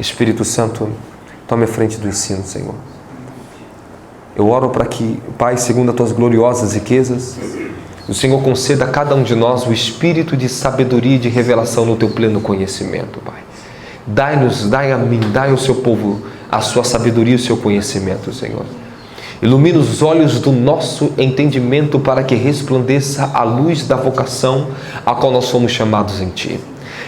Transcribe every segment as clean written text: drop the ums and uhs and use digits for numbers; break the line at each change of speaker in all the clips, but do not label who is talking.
Espírito Santo, tome a frente do ensino, Senhor. Eu oro para que, Pai, segundo as Tuas gloriosas riquezas, o Senhor conceda a cada um de nós o espírito de sabedoria e de revelação no Teu pleno conhecimento, Pai. Dai a mim, dai ao Seu povo a Sua sabedoria e o Seu conhecimento, Senhor. Ilumina os olhos do nosso entendimento para que resplandeça a luz da vocação a qual nós somos chamados em Ti.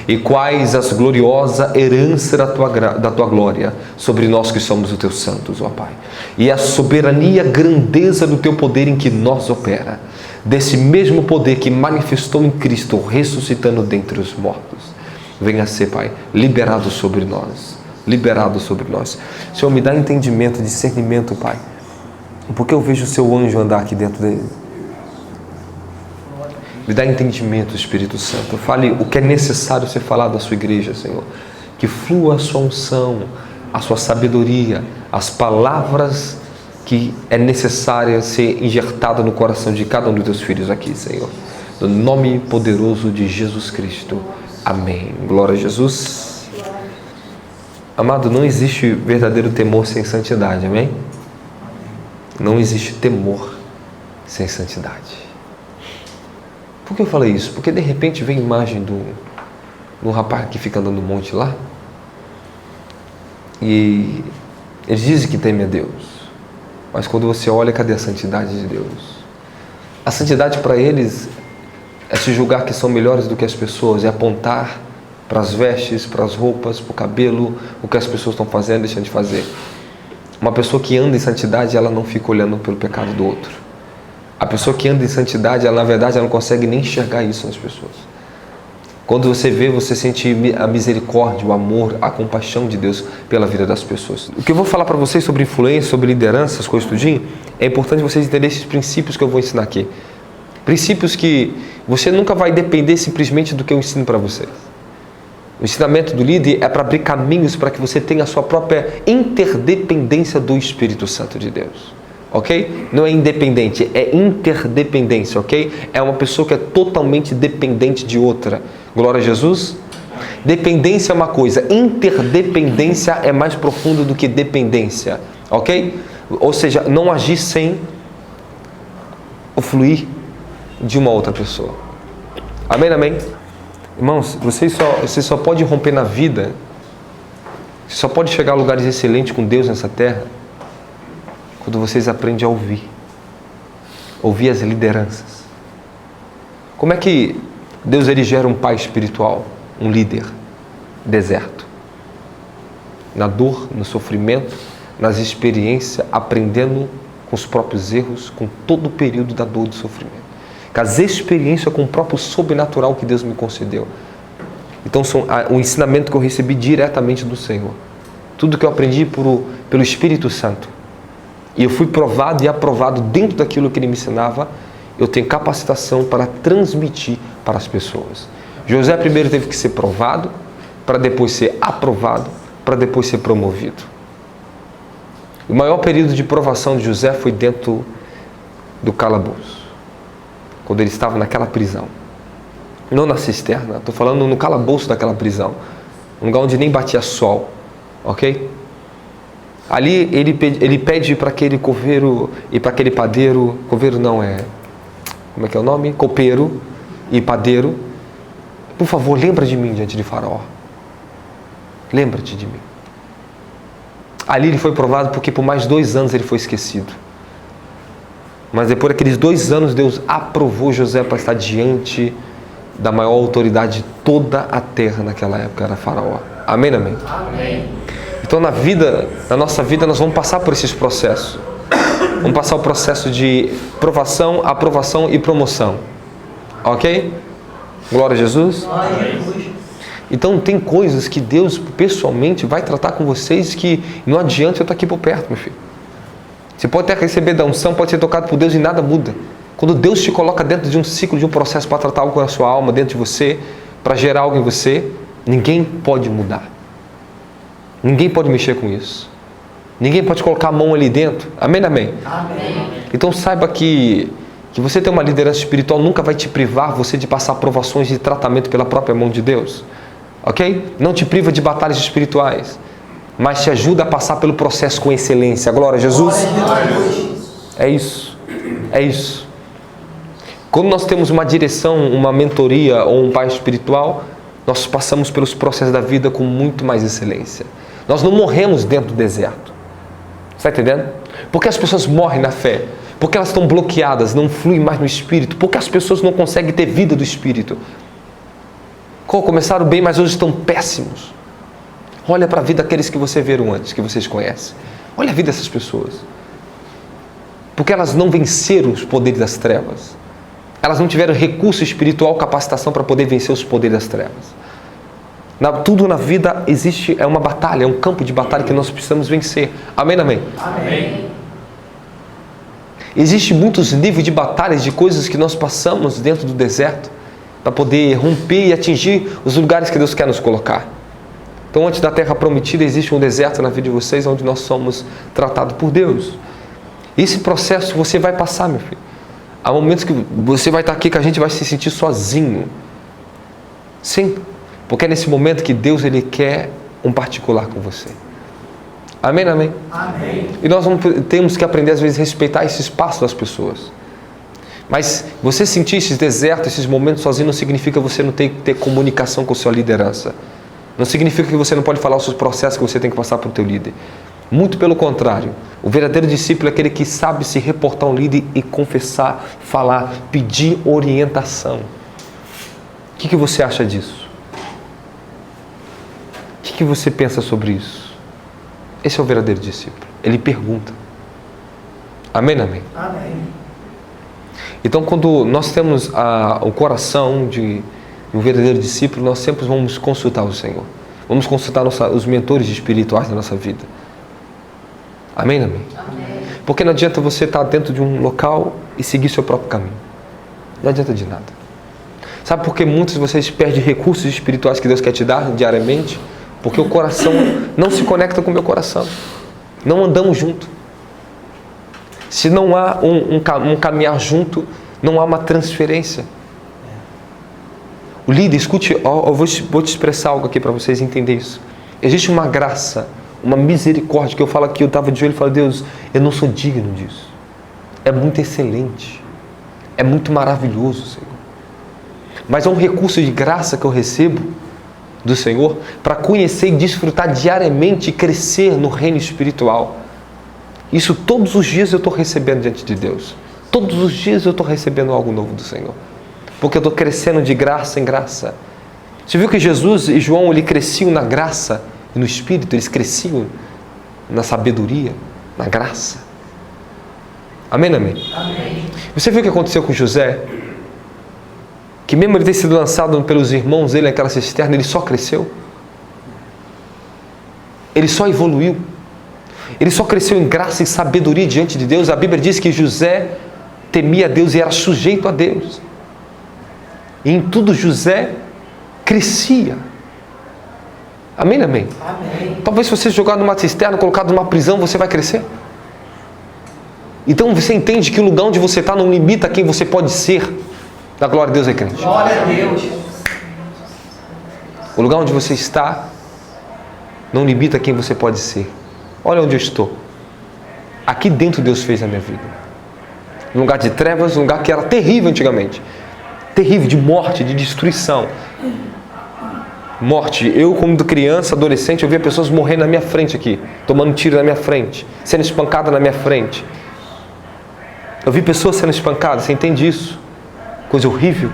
E quais as gloriosa herança da tua glória sobre nós que somos os Teus santos, ó Pai. E a soberania, grandeza do Teu poder em que nós opera. Desse mesmo poder que manifestou em Cristo, ressuscitando dentre os mortos. Venha ser, Pai, liberado sobre nós. Liberado sobre nós. Senhor, me dá entendimento, discernimento, Pai. Porque eu vejo o Seu anjo andar aqui dentro dele. Me dá entendimento, Espírito Santo. Fale o que é necessário ser falado à Sua igreja, Senhor. Que flua a Sua unção, a Sua sabedoria, as palavras que é necessária ser injetada no coração de cada um dos Teus filhos aqui, Senhor. No nome poderoso de Jesus Cristo. Amém. Glória a Jesus. Amado, não existe verdadeiro temor sem santidade, amém? Não existe temor sem santidade. Por que eu falei isso? Porque de repente vem a imagem do rapaz que fica andando no monte lá. E eles dizem que teme a Deus. Mas quando você olha, cadê a santidade de Deus? A santidade para eles é se julgar que são melhores do que as pessoas. É apontar para as vestes, para as roupas, para o cabelo, o que as pessoas estão fazendo e deixando de fazer. Uma pessoa que anda em santidade, ela não fica olhando pelo pecado do outro. A pessoa que anda em santidade, ela, na verdade, ela não consegue nem enxergar isso nas pessoas. Quando você vê, você sente a misericórdia, o amor, a compaixão de Deus pela vida das pessoas. O que eu vou falar para vocês sobre influência, sobre liderança, as coisas tudinho, é importante vocês entenderem esses princípios que eu vou ensinar aqui. Princípios que você nunca vai depender simplesmente do que eu ensino para vocês. O ensinamento do líder é para abrir caminhos para que você tenha a sua própria interdependência do Espírito Santo de Deus. Ok? Não é independente, é interdependência, ok? É uma pessoa que é totalmente dependente de outra. Glória a Jesus. Dependência é uma coisa, interdependência é mais profundo do que dependência, ok? Ou seja, não agir sem o fluir de uma outra pessoa. Amém, amém? Irmãos, você só pode romper na vida, você só pode chegar a lugares excelentes com Deus nessa terra, quando vocês aprendem a ouvir as lideranças. Como é que Deus ele gera um pai espiritual, um líder? Deserto. Na dor, no sofrimento, nas experiências, aprendendo com os próprios erros, com todo o período da dor e do sofrimento. Com as experiências com o próprio sobrenatural que Deus me concedeu. Então, o ensinamento que eu recebi diretamente do Senhor. Tudo que eu aprendi pelo Espírito Santo. E eu fui provado e aprovado dentro daquilo que Ele me ensinava. Eu tenho capacitação para transmitir para as pessoas. José primeiro teve que ser provado, para depois ser aprovado, para depois ser promovido. O maior período de provação de José foi dentro do calabouço. Quando ele estava naquela prisão. Não na cisterna, estou falando no calabouço daquela prisão. Um lugar onde nem batia sol. Ok? Ali ele pede para aquele coveiro e para aquele padeiro. Coveiro não é. Como é que é o nome? Copeiro e padeiro. Por favor, lembra de mim diante de Faraó. Lembra-te de mim. Ali ele foi provado porque por mais 2 anos ele foi esquecido. Mas depois daqueles 2 anos, Deus aprovou José para estar diante da maior autoridade de toda a terra naquela época, era Faraó. Amém, amém? Amém. Então na nossa vida, nós vamos passar por esses processos. Vamos passar o processo de provação, aprovação e promoção. Ok? Glória a Jesus. Amém. Então tem coisas que Deus pessoalmente vai tratar com vocês que não adianta eu estar aqui por perto, meu filho. Você pode até receber da unção, pode ser tocado por Deus e nada muda. Quando Deus te coloca dentro de um ciclo, de um processo para tratar algo com a sua alma, dentro de você, para gerar algo em você, ninguém pode mudar. Ninguém pode mexer com isso. Ninguém pode colocar a mão ali dentro. Amém, amém? Amém. Então saiba que você ter uma liderança espiritual nunca vai te privar você de passar provações de tratamento pela própria mão de Deus. Ok? Não te priva de batalhas espirituais. mas te ajuda a passar pelo processo com excelência. Glória a Jesus. É isso. É isso. Quando nós temos uma direção, uma mentoria ou um pai espiritual, nós passamos pelos processos da vida com muito mais excelência. Nós não morremos dentro do deserto. Está entendendo? Porque as pessoas morrem na fé. Porque elas estão bloqueadas, não fluem mais no Espírito. Porque as pessoas não conseguem ter vida do Espírito. Começaram bem, mas hoje estão péssimos. Olha para a vida daqueles que você viram antes, que vocês conhecem. Olha a vida dessas pessoas. Porque elas não venceram os poderes das trevas. Elas não tiveram recurso espiritual, capacitação para poder vencer os poderes das trevas. Tudo na vida existe, é uma batalha, é um campo de batalha que nós precisamos vencer. Amém, amém? Amém. Existem muitos níveis de batalhas, de coisas que nós passamos dentro do deserto, para poder romper e atingir os lugares que Deus quer nos colocar. Então, antes da terra prometida, existe um deserto na vida de vocês, onde nós somos tratados por Deus. Esse processo você vai passar, meu filho. Há momentos que você vai estar aqui que a gente vai se sentir sozinho. Sim, porque é nesse momento que Deus ele quer um particular com você. Amém, amém? Amém. E nós temos que aprender às vezes a respeitar esse espaço das pessoas. Mas você sentir esses desertos, esses momentos sozinho, não significa que você não tem que ter comunicação com a sua liderança. Não significa que você não pode falar os seus processos que você tem que passar para o teu líder. Muito pelo contrário. O verdadeiro discípulo é aquele que sabe se reportar ao líder e confessar, falar, pedir orientação. O que você acha disso? O que você pensa sobre isso? Esse é o verdadeiro discípulo. Ele pergunta. Amém, amém? Amém. Então, quando nós temos o coração de um verdadeiro discípulo, nós sempre vamos consultar o Senhor. Vamos consultar os mentores espirituais da nossa vida. Amém, amém? Amém. Porque não adianta você estar dentro de um local e seguir seu próprio caminho. Não adianta de nada. Sabe por que muitos de vocês perdem recursos espirituais que Deus quer te dar diariamente? Porque o coração não se conecta com o meu coração. Não andamos junto. Se não há um caminhar junto, não há uma transferência. O líder, escute, eu vou te expressar algo aqui para vocês entenderem isso. Existe uma graça, uma misericórdia, que eu falo aqui, eu estava de joelho e falo, Deus, eu não sou digno disso. É muito excelente. É muito maravilhoso, Senhor. Mas é um recurso de graça que eu recebo do Senhor para conhecer e desfrutar diariamente e crescer no reino espiritual. Isso todos os dias eu estou recebendo diante de Deus. Todos os dias eu estou recebendo algo novo do Senhor. Porque eu estou crescendo de graça em graça. Você viu que Jesus e João, ele cresciam na graça e no Espírito, eles cresciam na sabedoria, na graça. Amém, amém? Amém. Você viu o que aconteceu com José? Que mesmo ele ter sido lançado pelos irmãos dele naquela cisterna, ele só cresceu. Ele só evoluiu. Ele só cresceu em graça e sabedoria diante de Deus. A Bíblia diz que José temia a Deus e era sujeito a Deus. E em tudo José crescia. Amém, amém? Amém. Talvez se você jogar numa cisterna, colocado numa prisão, você vai crescer. Então você entende que o lugar onde você está não limita quem você pode ser. Da glória a Deus é crente.
Glória a Deus.
O lugar onde você está não limita quem você pode ser. Olha onde eu estou. Aqui dentro Deus fez a minha vida. Um lugar de trevas, um lugar que era terrível antigamente. Terrível, de morte, de destruição. Morte. Eu, como criança, adolescente, eu via pessoas morrendo na minha frente aqui. Tomando tiro na minha frente. Sendo espancadas na minha frente. Eu vi pessoas sendo espancadas. Você entende isso? Coisa horrível.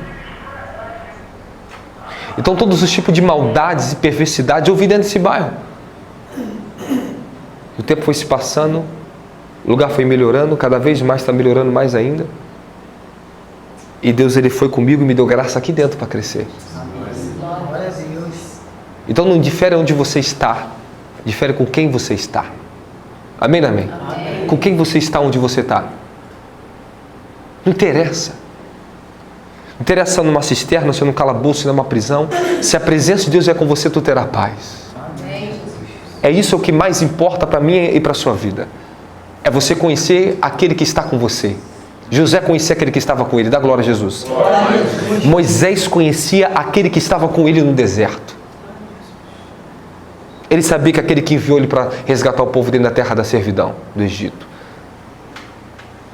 Então todos os tipos de maldades e perversidades eu vi dentro desse bairro. O tempo foi se passando, o lugar foi melhorando, cada vez mais está melhorando mais ainda. E Deus ele foi comigo e me deu graça aqui dentro para crescer. Então não difere onde você está, difere com quem você está. Amém, amém? Amém. Com quem você está onde você está. Não interessa. Não interessa numa cisterna, se num calabouço, se numa prisão. Se a presença de Deus é com você, tu terás paz. É isso o que mais importa para mim e para a sua vida. É você conhecer aquele que está com você. José conhecia aquele que estava com ele. Dá glória a Jesus. Moisés conhecia aquele que estava com ele no deserto. Ele sabia que aquele que enviou ele para resgatar o povo dele da terra da servidão, do Egito.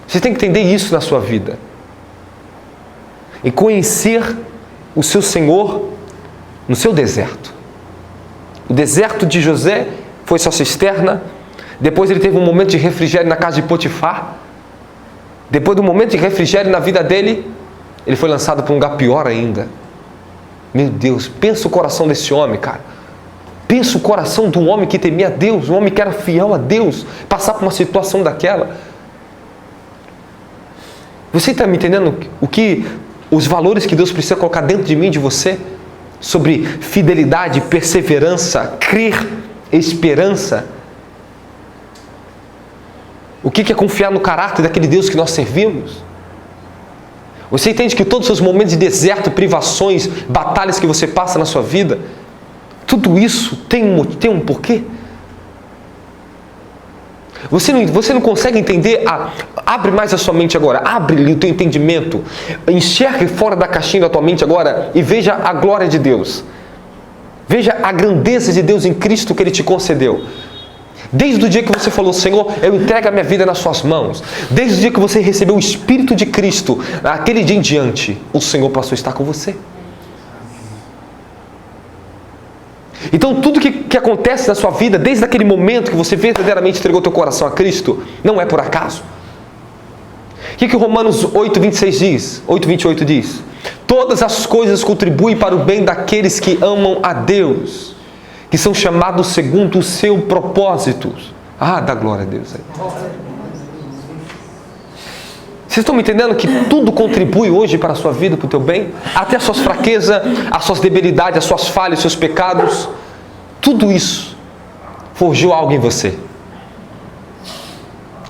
Você tem que entender isso na sua vida. E conhecer o seu Senhor no seu deserto. O deserto de José foi sua cisterna. Depois ele teve um momento de refrigério na casa de Potifar. Depois do momento de refrigério na vida dele, ele foi lançado para um lugar pior ainda. Meu Deus, pensa o coração desse homem, cara. Pensa o coração do homem que temia a Deus, um homem que era fiel a Deus, passar por uma situação daquela. Você está me entendendo os valores que Deus precisa colocar dentro de mim e de você? Sobre fidelidade, perseverança, crer, esperança. O que é confiar no caráter daquele Deus que nós servimos? Você entende que todos os seus momentos de deserto, privações, batalhas que você passa na sua vida, tudo isso tem um porquê? Você não consegue entender? Abre mais a sua mente agora, abre o teu entendimento, enxergue fora da caixinha da tua mente agora e veja a glória de Deus. Veja a grandeza de Deus em Cristo que Ele te concedeu. Desde o dia que você falou, Senhor, eu entrego a minha vida nas suas mãos. Desde o dia que você recebeu o Espírito de Cristo, aquele dia em diante, o Senhor passou a estar com você. Então tudo que acontece na sua vida, desde aquele momento que você verdadeiramente entregou teu coração a Cristo, não é por acaso. O que Romanos 8:26 diz? 8:28 diz? Todas as coisas contribuem para o bem daqueles que amam a Deus, que são chamados segundo o seu propósito. Dá glória a Deus aí. Vocês estão me entendendo que tudo contribui hoje para a sua vida, para o teu bem? Até as suas fraquezas, as suas debilidades, as suas falhas, os seus pecados. Tudo isso forjou algo em você.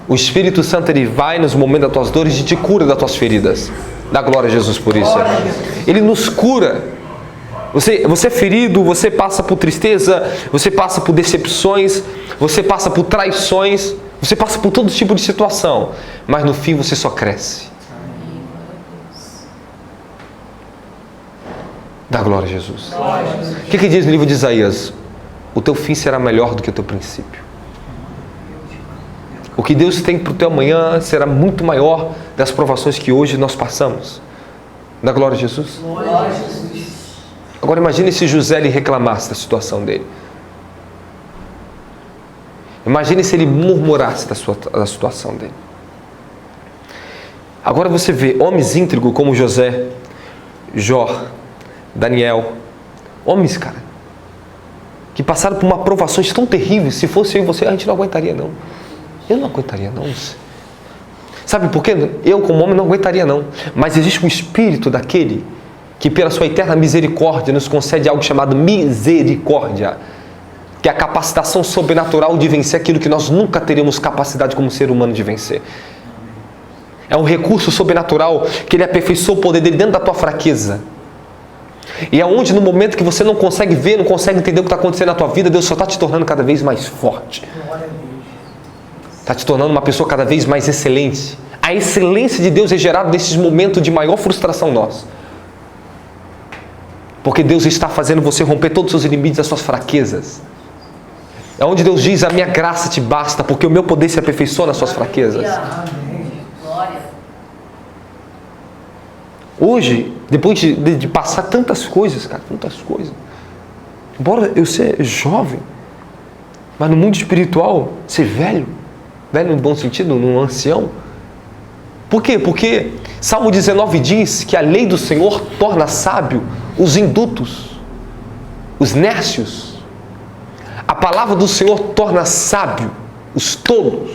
O Espírito Santo, Ele vai nos momentos das tuas dores e te cura das tuas feridas. Dá glória a Jesus por isso. Ele nos cura. Você é ferido, você passa por tristeza, você passa por decepções, você passa por traições, você passa por todo tipo de situação, mas no fim você só cresce. Dá glória a Jesus. O que diz no livro de Isaías? O teu fim será melhor do que o teu princípio. O que Deus tem para o teu amanhã será muito maior das provações que hoje nós passamos. Dá glória a Jesus. Agora imagine se José lhe reclamasse da situação dele. Imagine se ele murmurasse da situação dele. Agora você vê homens íntegros como José, Jó, Daniel. Homens, cara, que passaram por uma provações tão terríveis. Se fosse eu e você, a gente não aguentaria não. Eu não aguentaria não. Sabe por quê? Eu como homem não aguentaria não. Mas existe um espírito daquele que pela sua eterna misericórdia nos concede algo chamado misericórdia, que é a capacitação sobrenatural de vencer aquilo que nós nunca teríamos capacidade como ser humano de vencer. É um recurso sobrenatural que Ele aperfeiçoa o poder dele dentro da tua fraqueza. E é onde no momento que você não consegue ver, não consegue entender o que está acontecendo na tua vida, Deus só está te tornando cada vez mais forte. Está te tornando uma pessoa cada vez mais excelente. A excelência de Deus é gerada nesses momentos de maior frustração nossa. Porque Deus está fazendo você romper todos os seus limites, as suas fraquezas. É onde Deus diz, a minha graça te basta, porque o meu poder se aperfeiçoa nas suas fraquezas. Hoje, depois de passar tantas coisas, cara, tantas coisas. Embora eu ser jovem, mas no mundo espiritual, ser velho no bom sentido, num ancião. Por quê? Porque Salmo 19 diz que a lei do Senhor torna sábio os indutos, os nércios. A palavra do Senhor torna sábio os tolos,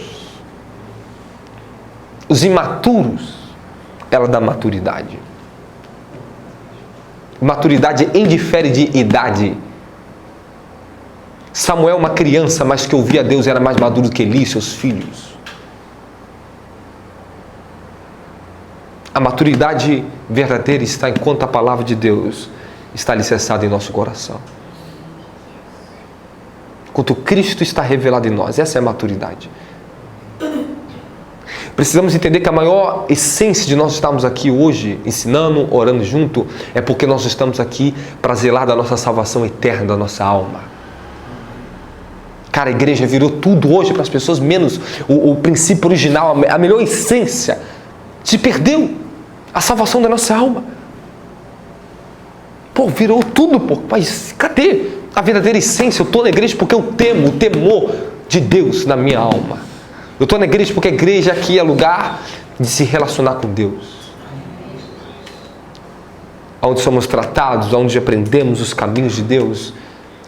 os imaturos. Ela dá maturidade. Maturidade indifere de idade. Samuel, uma criança, mas que ouvia a Deus, era mais maduro do que Eli e seus filhos. A maturidade verdadeira está enquanto a palavra de Deus está alicerçada em nosso coração. Enquanto Cristo está revelado em nós. Essa é a maturidade. Precisamos entender que a maior essência de nós estarmos aqui hoje, ensinando, orando junto, é porque nós estamos aqui para zelar da nossa salvação eterna da nossa alma. Cara, a igreja virou tudo hoje para as pessoas, menos o princípio original, a melhor essência. Se perdeu a salvação da nossa alma. Pô, virou tudo, pô. Mas cadê a verdadeira essência? Eu estou na igreja porque eu temo o temor de Deus na minha alma. Eu estou na igreja porque a igreja aqui é lugar de se relacionar com Deus. Onde somos tratados, onde aprendemos os caminhos de Deus,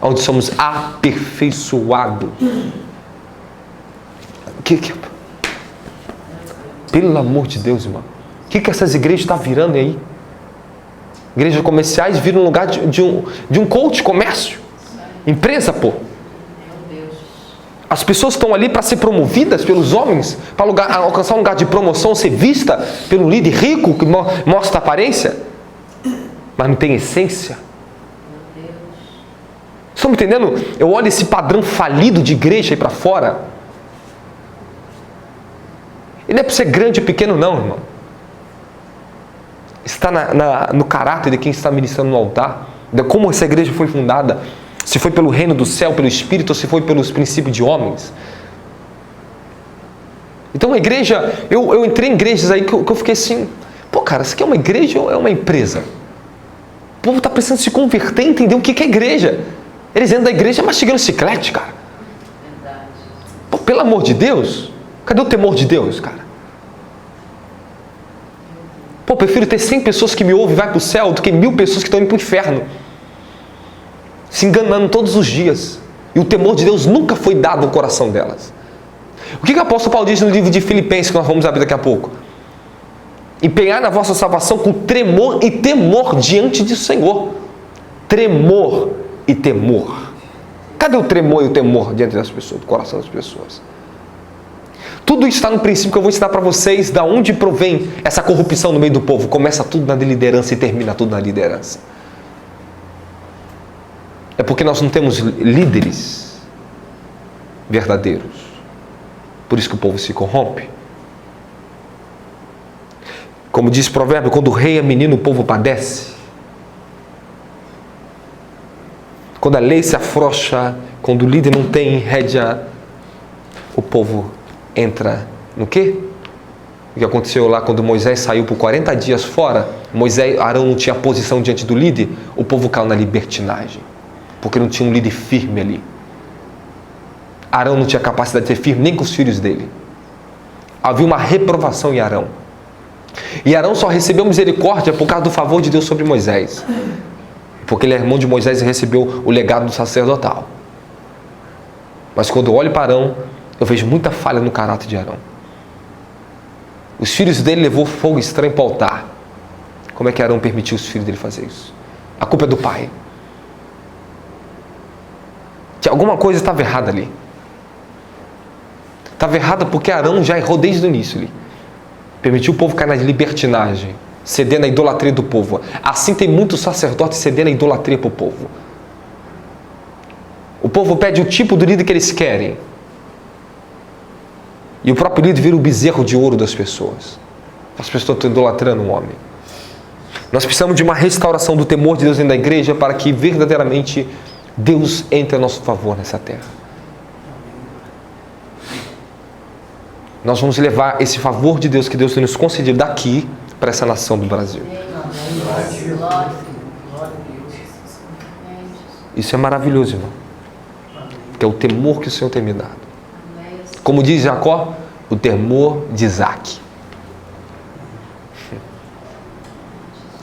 onde somos aperfeiçoados. Pelo amor de Deus, irmão. O que essas igrejas estão virando aí? Igrejas comerciais viram um lugar de um coach, comércio. Empresa, pô. As pessoas estão ali para ser promovidas pelos homens, para alcançar um lugar de promoção, ser vista pelo líder rico que mostra a aparência, mas não tem essência. Estão entendendo? Eu olho esse padrão falido de igreja aí para fora. E não é para ser grande ou pequeno não, irmão. Está no caráter de quem está ministrando no altar, de como essa igreja foi fundada, se foi pelo reino do céu, pelo Espírito, ou se foi pelos princípios de homens. Então a igreja, eu entrei em igrejas aí que eu fiquei assim, pô cara, isso aqui é uma igreja ou é uma empresa? O povo está precisando se converter e entender o que é igreja. Eles entram da igreja mastigando chiclete, cara. Pô, pelo amor de Deus, cadê o temor de Deus, cara? Pô, prefiro ter 100 pessoas que me ouvem e vai para o céu do que 1000 pessoas que estão indo para o inferno. Se enganando todos os dias. E o temor de Deus nunca foi dado no coração delas. O que o apóstolo Paulo diz no livro de Filipenses, que nós vamos abrir daqui a pouco? Empenhar na vossa salvação com tremor e temor diante do Senhor. Tremor e temor. Cadê o tremor e o temor diante das pessoas, do coração das pessoas? Tudo isso está no princípio que eu vou ensinar para vocês, da onde provém essa corrupção no meio do povo. Começa tudo na liderança e termina tudo na liderança. É porque nós não temos líderes verdadeiros. Por isso que o povo se corrompe. Como diz o provérbio, quando o rei é menino, o povo padece. Quando a lei se afrouxa, quando o líder não tem rédea, o povo entra no quê? O que aconteceu lá quando Moisés saiu por 40 dias fora, Arão não tinha posição diante do líder, o povo caiu na libertinagem, porque não tinha um líder firme ali. Arão não tinha capacidade de ser firme nem com os filhos dele. Havia uma reprovação em Arão. E Arão só recebeu misericórdia por causa do favor de Deus sobre Moisés. Porque ele é irmão de Moisés e recebeu o legado do sacerdotal. Mas quando eu olho para Arão, eu vejo muita falha no caráter de Arão. Os filhos dele levou fogo estranho para o altar. Como é que Arão permitiu os filhos dele fazer isso? A culpa é do pai. Que alguma coisa estava errada ali. Estava errada porque Arão já errou desde o início ali. Permitiu o povo cair na libertinagem, cedendo à idolatria do povo. Assim tem muitos sacerdotes cedendo à idolatria para o povo. O povo pede o tipo do líder que eles querem. E o próprio líder vira o bezerro de ouro das pessoas. As pessoas estão idolatrando o homem. Nós precisamos de uma restauração do temor de Deus dentro da igreja para que verdadeiramente Deus entre a nosso favor nessa terra. Nós vamos levar esse favor de Deus que Deus tem nos concedido daqui para essa nação do Brasil. Isso é maravilhoso, irmão. Que é o temor que o Senhor tem me dado. Como diz Jacó, o temor de Isaac.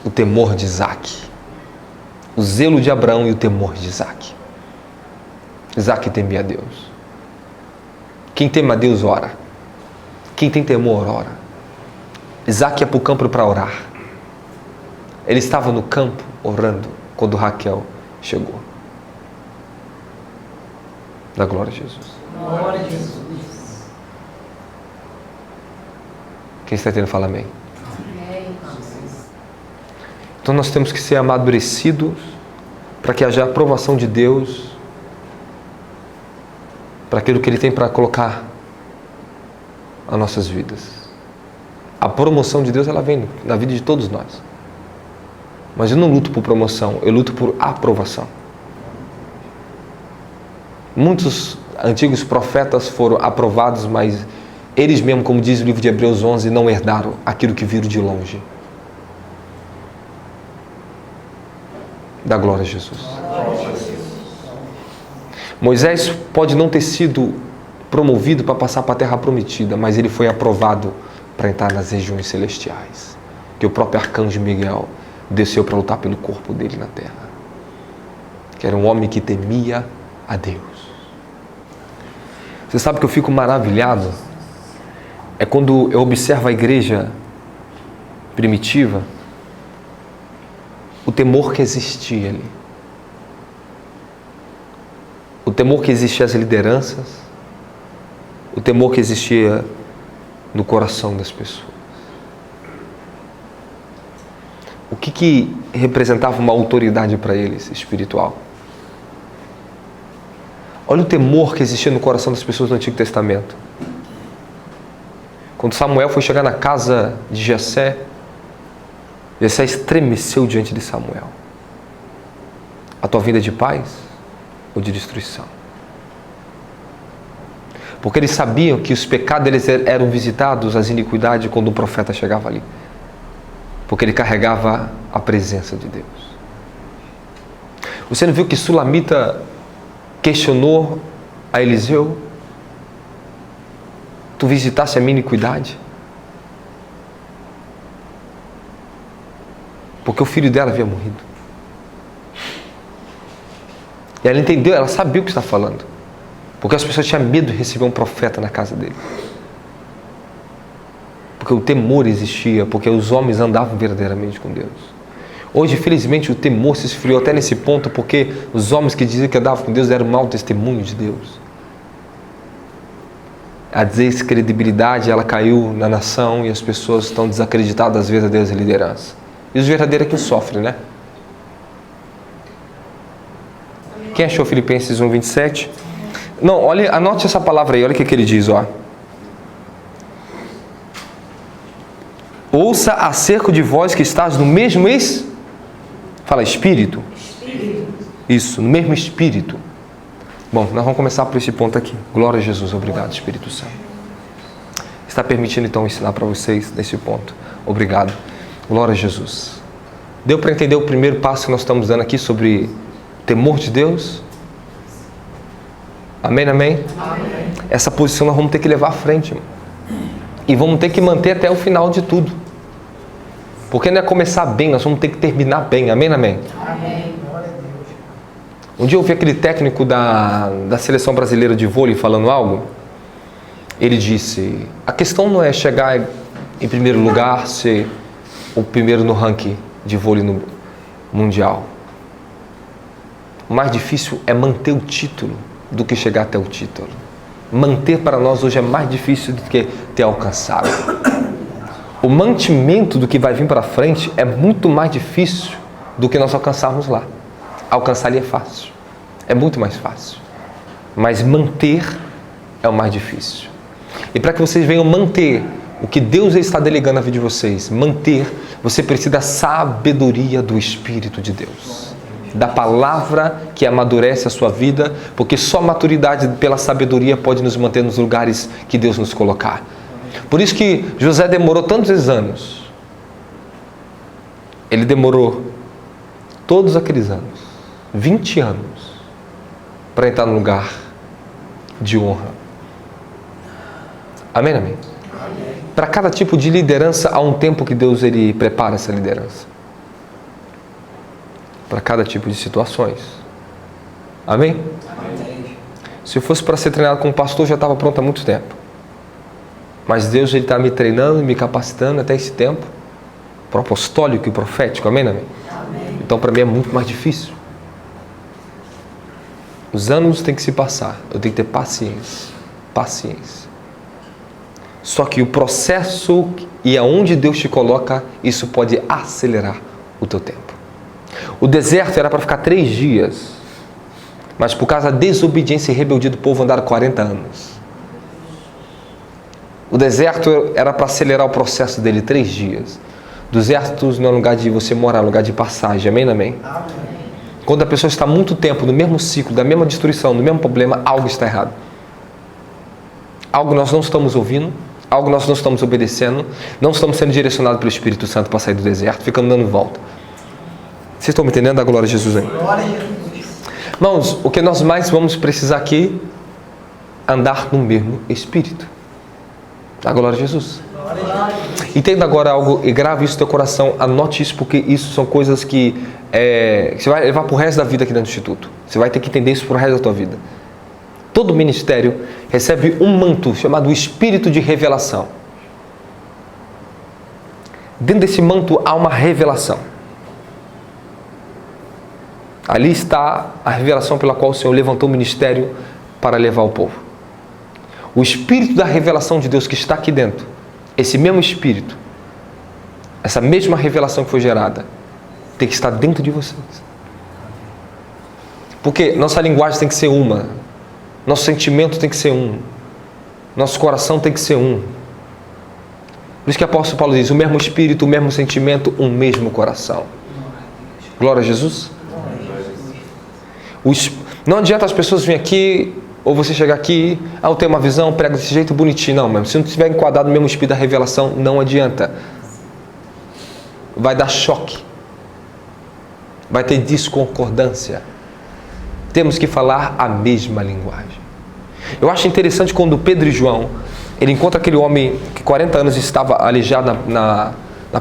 O temor de Isaac. O zelo de Abraão e o temor de Isaac. Isaac temia a Deus. Quem teme a Deus ora. Quem tem temor ora. Isaac ia para o campo para orar. Ele estava no campo orando quando Raquel chegou. Da glória a Jesus.
Glória a Jesus.
Quem está entendendo, fala amém. Então nós temos que ser amadurecidos para que haja aprovação de Deus para aquilo que Ele tem para colocar as nossas vidas. A promoção de Deus, ela vem na vida de todos nós. Mas eu não luto por promoção, eu luto por aprovação. Muitos antigos profetas foram aprovados, mas eles mesmos, como diz o livro de Hebreus 11, não herdaram aquilo que viram de longe. Dá glória a Jesus. Moisés pode não ter sido promovido para passar para a terra prometida, mas ele foi aprovado para entrar nas regiões celestiais, que o próprio arcanjo Miguel desceu para lutar pelo corpo dele na terra, que era um homem que temia a Deus. Você sabe que eu fico maravilhado é quando eu observo a igreja primitiva, o temor que existia ali, o temor que existia às lideranças, o temor que existia no coração das pessoas. O que representava uma autoridade para eles, espiritual? Olha o temor que existia no coração das pessoas do Antigo Testamento. Quando Samuel foi chegar na casa de Jessé, Jessé estremeceu diante de Samuel. A tua vinda é de paz ou de destruição? Porque eles sabiam que os pecados deles eram visitados, as iniquidades, quando um profeta chegava ali. Porque ele carregava a presença de Deus. Você não viu que Sulamita questionou a Eliseu? Tu visitasse a minha iniquidade? Porque o filho dela havia morrido. E ela entendeu, ela sabia o que está falando. Porque as pessoas tinham medo de receber um profeta na casa dele. Porque o temor existia, porque os homens andavam verdadeiramente com Deus. Hoje, infelizmente, o temor se esfriou até nesse ponto, porque os homens que diziam que andavam com Deus deram mau testemunho de Deus. A descredibilidade, ela caiu na nação e as pessoas estão desacreditadas das verdadeiras lideranças. E os verdadeiros é que sofrem, né? Quem achou Filipenses 1:27? Não, olha, anote essa palavra aí, olha o que ele diz, ó. Ouça acerca de vós que estás no mesmo Fala, espírito. Isso, no mesmo espírito. Bom, nós vamos começar por esse ponto aqui. Glória a Jesus, obrigado, Espírito Santo. Está permitindo então ensinar para vocês nesse ponto. Obrigado. Glória a Jesus. Deu para entender o primeiro passo que nós estamos dando aqui sobre temor de Deus? Amém, amém? Amém. Essa posição nós vamos ter que levar à frente. E vamos ter que manter até o final de tudo. Porque não é começar bem, nós vamos ter que terminar bem. Amém, amém? Amém. Um dia eu vi aquele técnico da seleção brasileira de vôlei falando algo. Ele disse, a questão não é chegar em primeiro lugar, ser o primeiro no ranking de vôlei no mundial. O mais difícil é manter o título do que chegar até o título. Manter para nós hoje é mais difícil do que ter alcançado. O mantimento do que vai vir para frente é muito mais difícil do que nós alcançarmos lá. Alcançar ali é fácil, é muito mais fácil, mas manter é o mais difícil. E para que vocês venham manter o que Deus está delegando na vida de vocês, manter, você precisa da sabedoria do Espírito de Deus, da palavra que amadurece a sua vida, porque só a maturidade pela sabedoria pode nos manter nos lugares que Deus nos colocar. Por isso que José demorou tantos anos. Ele demorou todos aqueles anos, 20 anos, para entrar no lugar de honra. Amém, amém? Amém. Para cada tipo de liderança, há um tempo que Deus ele prepara essa liderança. Para cada tipo de situações. Amém? Amém. Se eu fosse para ser treinado como pastor, já estava pronto há muito tempo. Mas Deus está me treinando e me capacitando até esse tempo para o apostólico e profético. Amém, amém? Amém. Então, para mim é muito mais difícil. Os anos têm que se passar. Eu tenho que ter paciência. Paciência. Só que o processo e aonde Deus te coloca, isso pode acelerar o teu tempo. O deserto era para ficar 3 dias. Mas por causa da desobediência e rebeldia do povo, andaram 40 anos. O deserto era para acelerar o processo dele 3 dias. Desertos não é lugar de você morar, é lugar de passagem. Amém, amém? Amém. Quando a pessoa está muito tempo no mesmo ciclo, da mesma destruição, no mesmo problema, algo está errado. algo nós não estamos ouvindo, algo nós não estamos obedecendo, não estamos sendo direcionados pelo Espírito Santo para sair do deserto, ficamos dando volta. Vocês estão me entendendo? A glória de Jesus aí.
Glória a Jesus.
Irmãos, o que nós mais vamos precisar aqui é andar no mesmo Espírito. A glória de Jesus. Entenda agora algo e grave isso no teu coração, anote isso, porque isso são coisas que você vai levar para o resto da vida aqui dentro do Instituto. Você vai ter que entender isso para o resto da tua vida. Todo ministério recebe um manto chamado Espírito de Revelação. Dentro desse manto há uma revelação. Ali está a revelação pela qual o Senhor levantou o ministério para levar o povo. O Espírito da revelação de Deus que está aqui dentro, esse mesmo Espírito, essa mesma revelação que foi gerada, tem que estar dentro de vocês. Porque nossa linguagem tem que ser uma, nosso sentimento tem que ser um, nosso coração tem que ser um. Por isso que o apóstolo Paulo diz, o mesmo Espírito, o mesmo sentimento, um mesmo coração. Glória a Jesus. Não adianta as pessoas virem aqui, ou você chegar aqui, eu tenho uma visão, prega desse jeito bonitinho. Não, mas se não estiver enquadrado no mesmo Espírito da revelação, não adianta. Vai dar choque. Vai ter discordância. Temos que falar a mesma linguagem. Eu acho interessante quando Pedro e João, ele encontra aquele homem que 40 anos estava aleijado na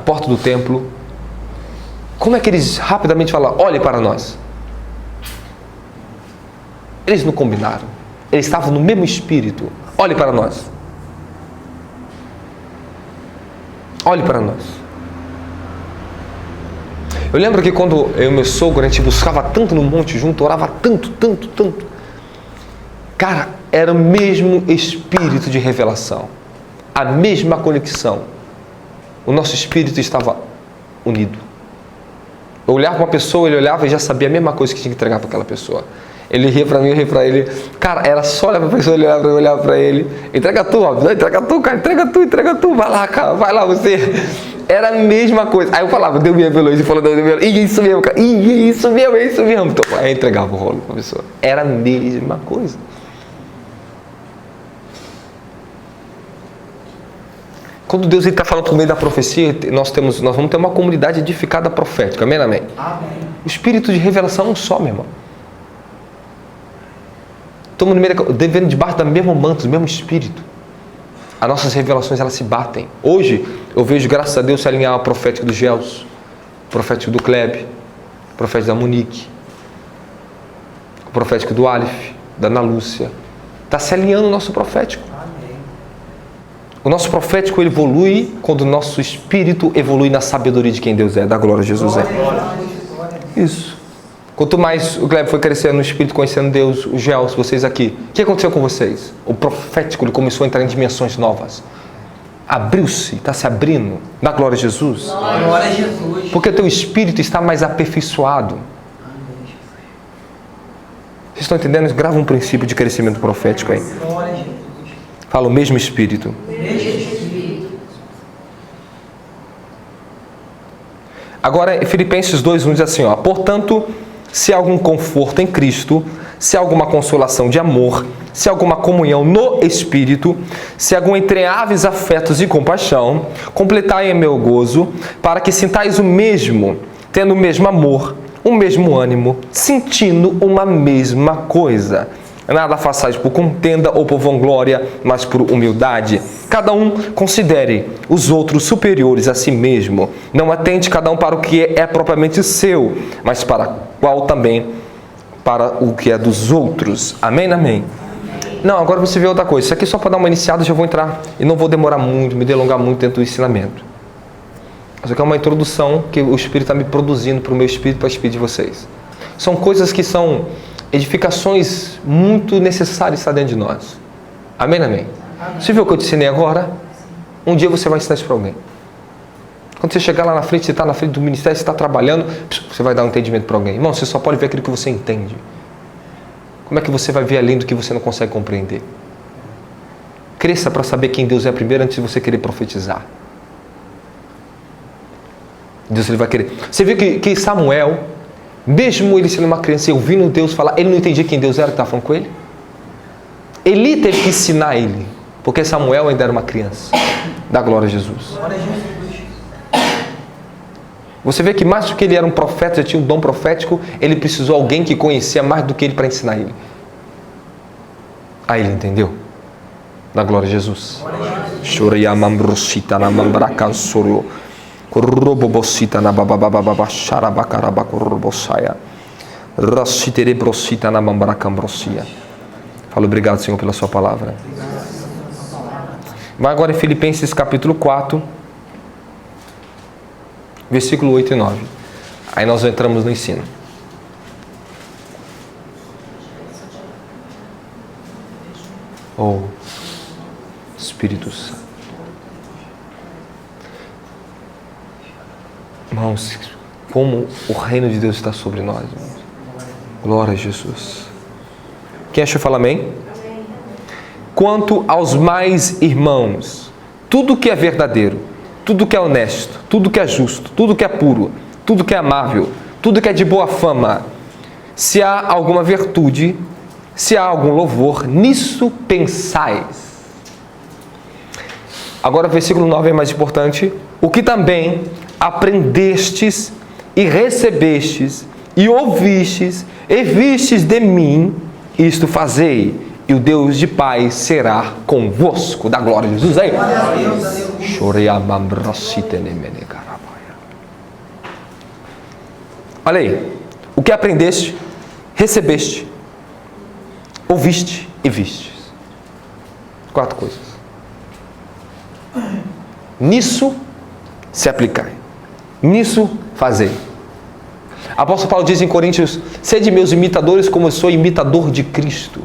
porta do templo. Como é que eles rapidamente falam, olhe para nós? Eles não combinaram. Eles estavam no mesmo espírito. Olhe para nós. Olhe para nós. Eu lembro que quando eu e meu sogro, a gente buscava tanto no monte junto, orava tanto. Cara, era o mesmo espírito de revelação. A mesma conexão. O nosso espírito estava unido. Eu olhava para uma pessoa, ele olhava e já sabia a mesma coisa que tinha que entregar para aquela pessoa. Ele ria para mim, eu ria para ele. Cara, era só olhar para a pessoa, ele olhava para ele. Entrega tu, ó. Entrega tu, cara. Entrega tu. Vai lá, cara. Vai lá, você. Era a mesma coisa. Aí eu falava, Deus me revelou isso. Ele falou, Deus me revelou. Ih, isso mesmo, cara. Ih, isso mesmo. Então, aí eu entregava o rolo para a pessoa. Era a mesma coisa. Quando Deus está falando por meio da profecia, nós vamos ter uma comunidade edificada profética. Amém, amém?
Amém.
O espírito de revelação é um só, meu irmão. Estamos devendo debaixo do mesmo manto, do mesmo espírito. As nossas revelações, elas se batem. Hoje, eu vejo, graças a Deus, se alinhar o profético do Gelson, o profético do Kleb, o profético da Monique, o profético do Aleph, da Ana Lúcia. Está se alinhando o nosso profético.
Amém.
O nosso profético ele evolui quando o nosso espírito evolui na sabedoria de quem Deus é, da glória de Jesus é. Isso. Quanto mais o Gleb foi crescendo no Espírito, conhecendo Deus, o Gelson, vocês aqui, o que aconteceu com vocês? O profético ele começou a entrar em dimensões novas. Abriu-se, está se abrindo, na glória de Jesus.
Glória a Jesus.
Porque teu espírito está mais aperfeiçoado. Vocês estão entendendo? Grava um princípio de crescimento profético aí.
Glória a Jesus.
Fala o mesmo espírito. Agora, Filipenses 2:1 diz assim, ó, portanto, se há algum conforto em Cristo, se há alguma consolação de amor, se há alguma comunhão no Espírito, se há algum entreaves afetos e compaixão, completai meu gozo, para que sintais o mesmo, tendo o mesmo amor, o mesmo ânimo, sentindo uma mesma coisa. Nada façais por contenda ou por vanglória, mas por humildade. Cada um considere os outros superiores a si mesmo. Não atente cada um para o que é propriamente seu, mas para qual também para o que é dos outros. Amém, amém? Não, agora você vê outra coisa. Isso aqui só para dar uma iniciada, já vou entrar e não vou demorar muito, me delongar muito dentro do ensinamento. Isso aqui é uma introdução que o Espírito está me produzindo para o meu Espírito, para o Espírito de vocês. São coisas que são edificações muito necessárias estar dentro de nós. Amém, amém? Você viu o que eu te ensinei agora? Um dia você vai ensinar isso para alguém. Quando você chegar lá na frente, você está na frente do ministério, você está trabalhando, você vai dar um entendimento para alguém. Irmão, você só pode ver aquilo que você entende. Como é que você vai ver além do que você não consegue compreender? Cresça para saber quem Deus é primeiro antes de você querer profetizar. Deus ele vai querer. Você viu que Samuel, mesmo ele sendo uma criança e ouvindo Deus falar, ele não entendia quem Deus era que estava falando com ele? Eli teve que ensinar ele. Porque Samuel ainda era uma criança. Dá glória a Jesus.
Glória a Jesus.
Você vê que mais do que ele era um profeta, já tinha um dom profético, ele precisou de alguém que conhecia mais do que ele para ensinar ele. Aí ele entendeu. Dá glória a Jesus. Fala obrigado, Senhor, pela sua palavra. Vai agora em Filipenses capítulo 4, versículo 8 e 9. Aí nós entramos no ensino. Oh, Espírito Santo. Irmãos, como o reino de Deus está sobre nós, irmãos. Glória a Jesus. Quem achou, fala amém? Amém. Quanto aos mais irmãos, tudo que é verdadeiro, tudo que é honesto, tudo que é justo, tudo que é puro, tudo que é amável, tudo que é de boa fama, se há alguma virtude, se há algum louvor, nisso pensais. Agora o versículo 9 é mais importante. O que também aprendestes e recebestes e ouvistes e vistes de mim, isto fazei, e o Deus de paz será convosco. Dá glória a Jesus aí. Olha aí. O que aprendeste, recebeste, ouviste e vistes. 4 coisas. Nisso se aplicai. Nisso fazei. Apóstolo Paulo diz em Coríntios: sede meus imitadores como eu sou imitador de Cristo.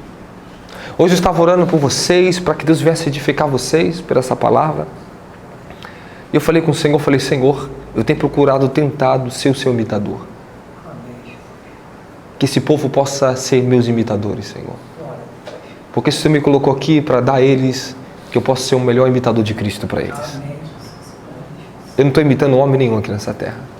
Hoje eu estava orando por vocês, para que Deus viesse edificar vocês por essa palavra. E eu falei com o Senhor, Senhor, eu tenho tentado ser o seu imitador. Que esse povo possa ser meus imitadores, Senhor. Porque o Senhor me colocou aqui para dar a eles, que eu possa ser o melhor imitador de Cristo para eles. Eu não estou imitando homem nenhum aqui nessa terra.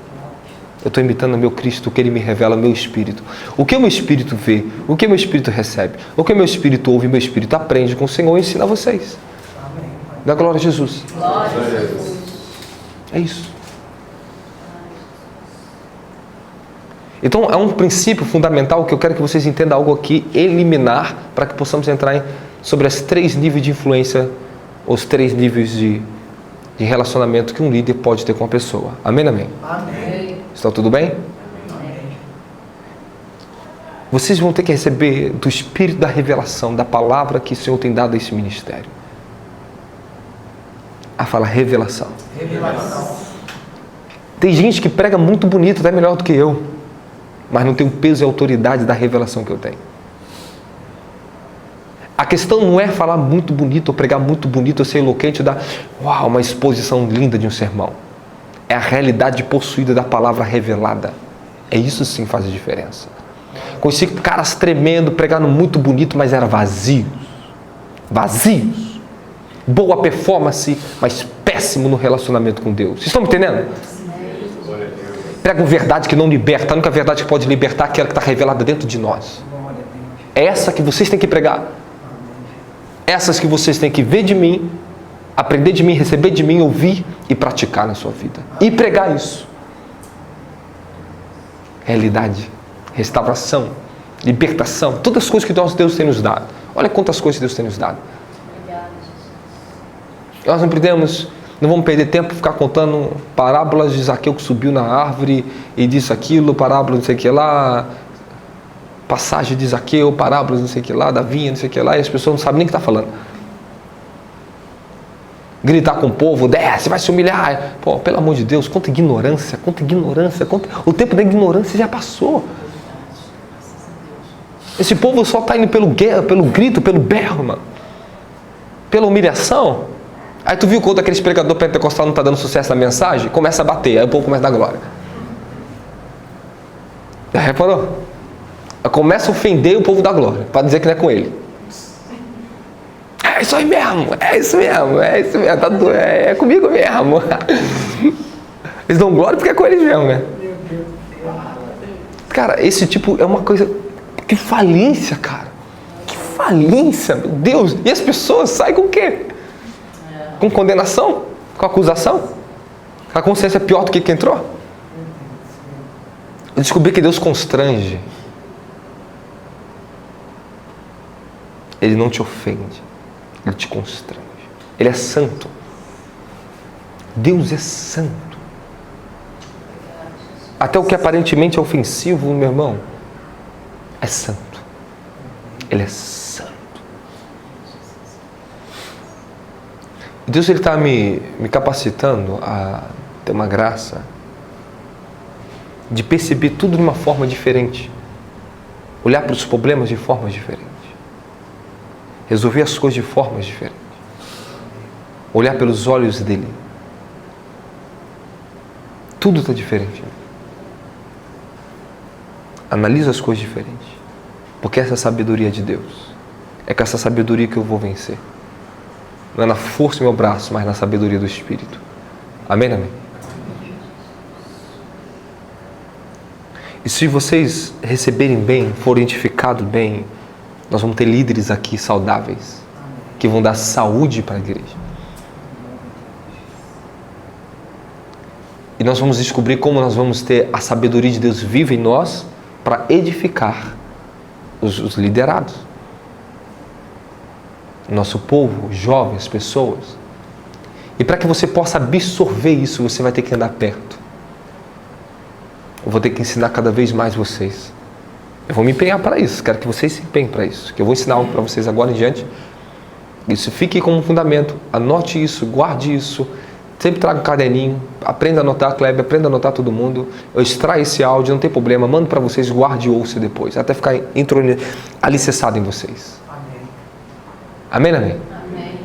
Eu estou imitando o meu Cristo, o que Ele me revela, o meu Espírito. O que o meu Espírito vê, o que o meu Espírito recebe, o que o meu Espírito ouve, o meu Espírito aprende com o Senhor e ensina a vocês. Dá glória a Jesus.
Glória a Jesus.
É isso. Então é um princípio fundamental que eu quero que vocês entendam algo aqui, eliminar, para que possamos entrar sobre as 3 níveis de influência, os 3 níveis de relacionamento que um líder pode ter com a pessoa. Amém, amém?
Amém.
Está tudo bem?
Amém.
Vocês vão ter que receber do Espírito da revelação, da palavra que o Senhor tem dado a esse ministério. A fala revelação.
Revelação.
Tem gente que prega muito bonito, até melhor do que eu, mas não tem o peso e a autoridade da revelação que eu tenho. A questão não é falar muito bonito, ou pregar muito bonito, ou ser eloquente, ou dar uma exposição linda de um sermão. É a realidade possuída da palavra revelada. É isso sim que faz a diferença. Conheci caras tremendo, pregando muito bonito, mas eram vazios. Vazios. Boa performance, mas péssimo no relacionamento com Deus. Vocês estão me entendendo? Pregam verdade que não liberta. A única verdade que pode libertar é aquela que está revelada dentro de nós. É essa que vocês têm que pregar. Essas que vocês têm que ver de mim, aprender de mim, receber de mim, ouvir e praticar na sua vida. E pregar isso. Realidade, restauração, libertação, todas as coisas que Deus tem nos dado. Olha quantas coisas Deus tem nos dado. Nós não vamos perder tempo ficar contando parábolas de Zaqueu que subiu na árvore e disse aquilo, parábola não sei o que lá, passagem de Zaqueu, parábolas não sei o que lá, da vinha, não sei o que lá, e as pessoas não sabem nem o que está falando. Gritar com o povo, desce, vai se humilhar. Pô, pelo amor de Deus, quanta ignorância. O tempo da ignorância já passou. Esse povo só está indo pelo grito, pelo berro, mano. Pela humilhação. Aí tu viu quando aqueles pregador pentecostal não está dando sucesso na mensagem? Começa a bater, aí o povo começa a dar glória. Já reparou? Começa a ofender o povo da glória, para dizer que não é com ele. É isso aí mesmo, é comigo mesmo. Eles dão glória porque é com eles mesmo, né? Cara, esse tipo é uma coisa, que falência, cara. Que falência, meu Deus. E as pessoas saem com o quê? Com condenação? Com acusação? A consciência é pior do que quem entrou? Eu descobri que Deus constrange. Ele não te ofende. Ele te constrange. Ele é santo. Deus é santo. Até o que aparentemente é ofensivo, meu irmão, é santo. Ele é santo. Deus está me capacitando a ter uma graça de perceber tudo de uma forma diferente. Olhar para os problemas de formas diferentes. Resolver as coisas de formas diferentes. Olhar pelos olhos dele. Tudo está diferente. Analisa as coisas diferentes. Porque essa é a sabedoria de Deus. É com essa sabedoria que eu vou vencer. Não é na força do meu braço, mas na sabedoria do Espírito. Amém, amém? E se vocês receberem bem, forem edificados bem, nós vamos ter líderes aqui saudáveis, que vão dar saúde para a igreja. E nós vamos descobrir como nós vamos ter a sabedoria de Deus viva em nós para edificar os liderados. Nosso povo, jovens, pessoas. E para que você possa absorver isso, você vai ter que andar perto. Eu vou ter que ensinar cada vez mais vocês. Eu vou me empenhar para isso. Quero que vocês se empenhem para isso. Que eu vou ensinar algo para vocês agora em diante. Isso fique como fundamento. Anote isso, guarde isso. Sempre traga um caderninho. Aprenda a anotar, Kleber. Aprenda a anotar todo mundo. Eu extraio esse áudio, não tem problema. Mando para vocês, guarde e ouça depois. Até ficar alicerçado em vocês. Amém, amém?
Amém.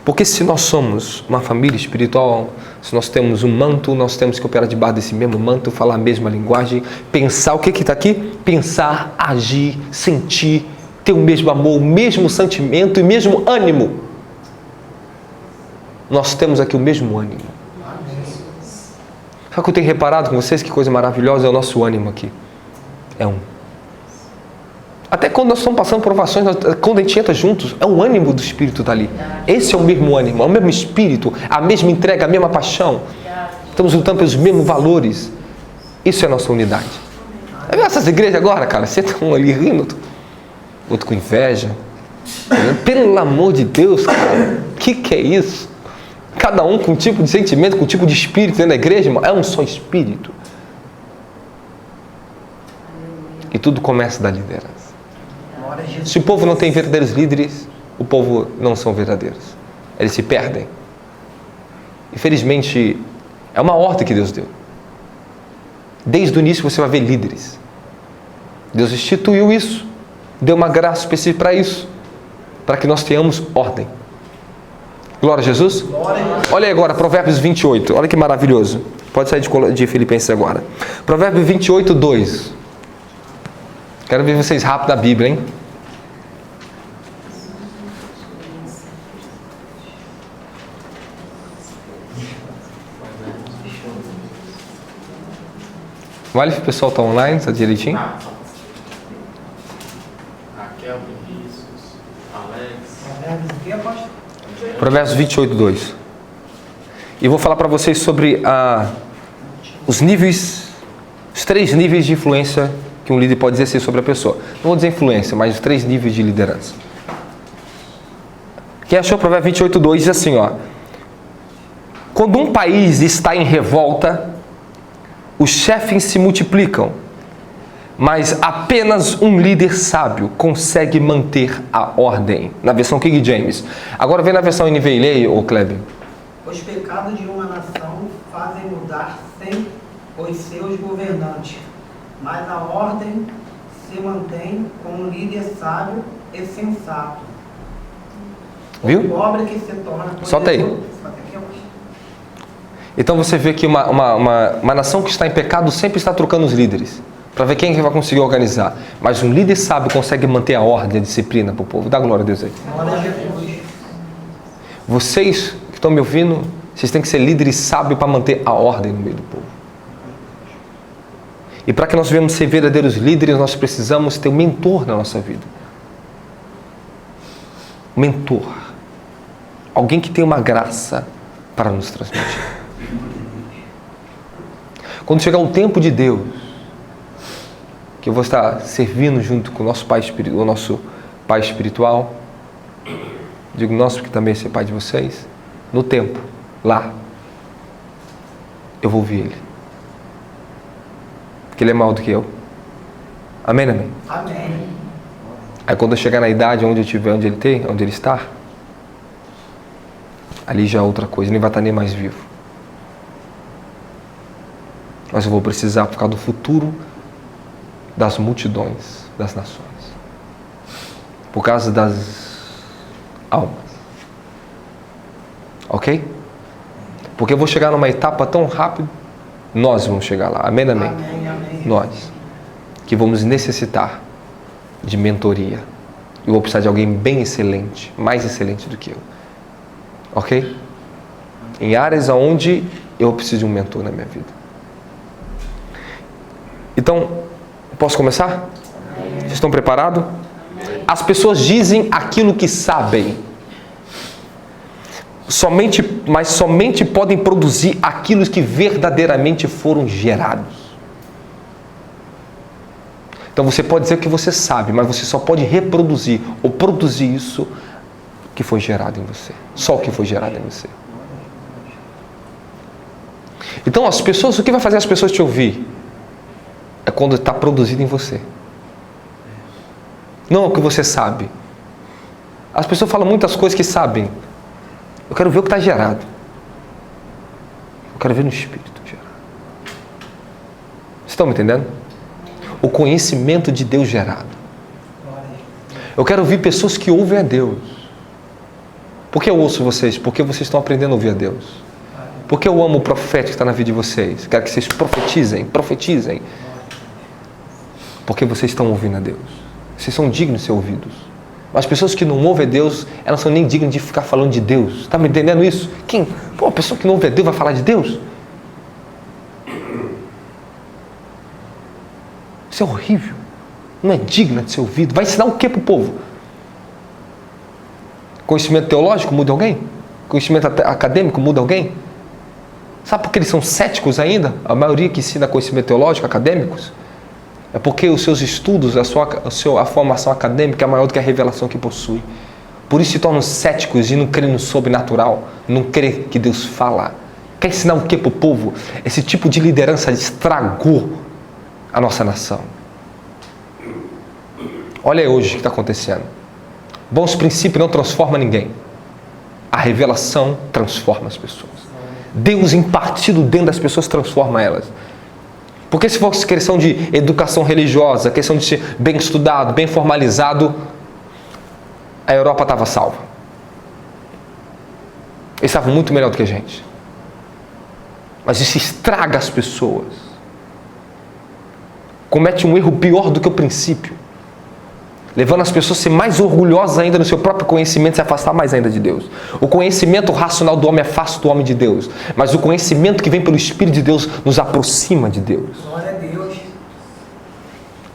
Porque se nós somos uma família espiritual, se nós temos um manto, nós temos que operar debaixo desse mesmo manto, falar a mesma linguagem, pensar, o que está aqui? Pensar, agir, sentir, ter o mesmo amor, o mesmo sentimento e o mesmo ânimo. Nós temos aqui o mesmo ânimo. Sabe o que eu tenho reparado com vocês? Que coisa maravilhosa é o nosso ânimo aqui. É um. Até quando nós estamos passando provações, quando a gente entra juntos, é um ânimo do Espírito está ali. Esse é o mesmo ânimo, é o mesmo Espírito, a mesma entrega, a mesma paixão. Estamos lutando pelos mesmos valores. Isso é a nossa unidade. Aí essas igrejas agora, cara, você está um ali rindo, outro com inveja. Pelo amor de Deus, cara, o que é isso? Cada um com um tipo de sentimento, com um tipo de espírito dentro da igreja, irmão, é um só espírito. E tudo começa da liderança. Se o povo não tem verdadeiros líderes, o povo não são verdadeiros. Eles se perdem. Infelizmente, é uma ordem que Deus deu. Desde o início você vai ver líderes. Deus instituiu isso. Deu uma graça específica para isso. Para que nós tenhamos ordem. Glória a Jesus. Glória. Olha aí agora, Provérbios 28. Olha que maravilhoso. Pode sair de Filipenses agora. Provérbios 28, 2. Quero ver vocês rápido da Bíblia, hein? Vale se o pessoal está online, está direitinho?
Raquel, Vinícius, Alex.
Provérbios 28, 2. E vou falar para vocês sobre os níveis, os 3 níveis de influência que um líder pode exercer sobre a pessoa. Não vou dizer influência, mas os 3 níveis de liderança. Quem achou o Provérbio 28, 2 diz assim, ó. Quando um país está em revolta, os chefes se multiplicam, mas apenas um líder sábio consegue manter a ordem. Na versão King James. Agora vem na versão NVI, ô Kleber.
Os pecados de uma nação fazem mudar sempre os seus governantes, mas a ordem se mantém com um líder sábio e sensato.
Viu?
O pobre que se torna poderoso.
Solta aí. Então você vê que uma nação que está em pecado sempre está trocando os líderes, para ver quem é que vai conseguir organizar. Mas um líder sábio consegue manter a ordem, a disciplina para o povo. Dá glória a Deus aí.
Glória a Jesus.
Vocês que estão me ouvindo, vocês têm que ser líderes sábios para manter a ordem no meio do povo. E para que nós venhamos ser verdadeiros líderes, nós precisamos ter um mentor na nossa vida. mentor, alguém que tem uma graça para nos transmitir. Quando chegar o tempo de Deus, que eu vou estar servindo junto com o nosso pai espiritual, digo nosso porque também esse é pai de vocês, no tempo, lá, eu vou ouvir Ele. Porque Ele é maior do que eu. Amém, amém?
Amém.
Aí quando eu chegar na idade onde eu estiver, onde Ele está, ali já é outra coisa, nem vai estar nem mais vivo. Mas eu vou precisar por causa do futuro das multidões, das nações. Por causa das almas. Ok? Porque eu vou chegar numa etapa tão rápido, nós vamos chegar lá. Amém, amém?
Amém, amém.
Nós, que vamos necessitar de mentoria. Eu vou precisar de alguém bem excelente, mais excelente do que eu. Ok? Em áreas onde eu preciso de um mentor na minha vida. Então, posso começar? Vocês estão preparados? As pessoas dizem aquilo que sabem. Mas somente podem produzir aquilo que verdadeiramente foram gerados. Então você pode dizer o que você sabe, mas você só pode reproduzir ou produzir isso que foi gerado em você. Só o que foi gerado em você. Então as pessoas, o que vai fazer as pessoas te ouvir? É quando está produzido em você. Não é o que você sabe. As pessoas falam muitas coisas que sabem. Eu quero ver o que está gerado. Eu quero ver no Espírito gerado. Vocês estão me entendendo? O conhecimento de Deus gerado. Eu quero ouvir pessoas que ouvem a Deus. Por que eu ouço vocês? Porque vocês estão aprendendo a ouvir a Deus. Porque eu amo o profeta que está na vida de vocês. Quero que vocês profetizem. Porque vocês estão ouvindo a Deus. Vocês são dignos de ser ouvidos. As pessoas que não ouvem a Deus, elas não são nem dignas de ficar falando de Deus. Está me entendendo isso? Quem? Pô, a pessoa que não ouve a Deus vai falar de Deus? Isso é horrível. Não é digna de ser ouvido. Vai ensinar o que para o povo? Conhecimento teológico muda alguém? Conhecimento acadêmico muda alguém? Sabe por que eles são céticos ainda? A maioria que ensina conhecimento teológico, acadêmicos, é porque os seus estudos, a formação acadêmica é maior do que a revelação que possui. Por isso se tornam céticos e não creem no sobrenatural, não creem que Deus fala. Quer ensinar o que para o povo? Esse tipo de liderança estragou a nossa nação. Olha hoje o que está acontecendo. Bons princípios não transformam ninguém. A revelação transforma as pessoas. Deus impartido dentro das pessoas transforma elas. Porque se fosse questão de educação religiosa, questão de ser bem estudado, bem formalizado, a Europa estava salva. Eles estavam muito melhor do que a gente. Mas isso estraga as pessoas. Comete um erro pior do que o princípio. Levando as pessoas a ser mais orgulhosas ainda no seu próprio conhecimento, se afastar mais ainda de Deus. O conhecimento racional do homem afasta do homem de Deus. Mas o conhecimento que vem pelo Espírito de Deus nos aproxima de Deus.
Glória a Deus.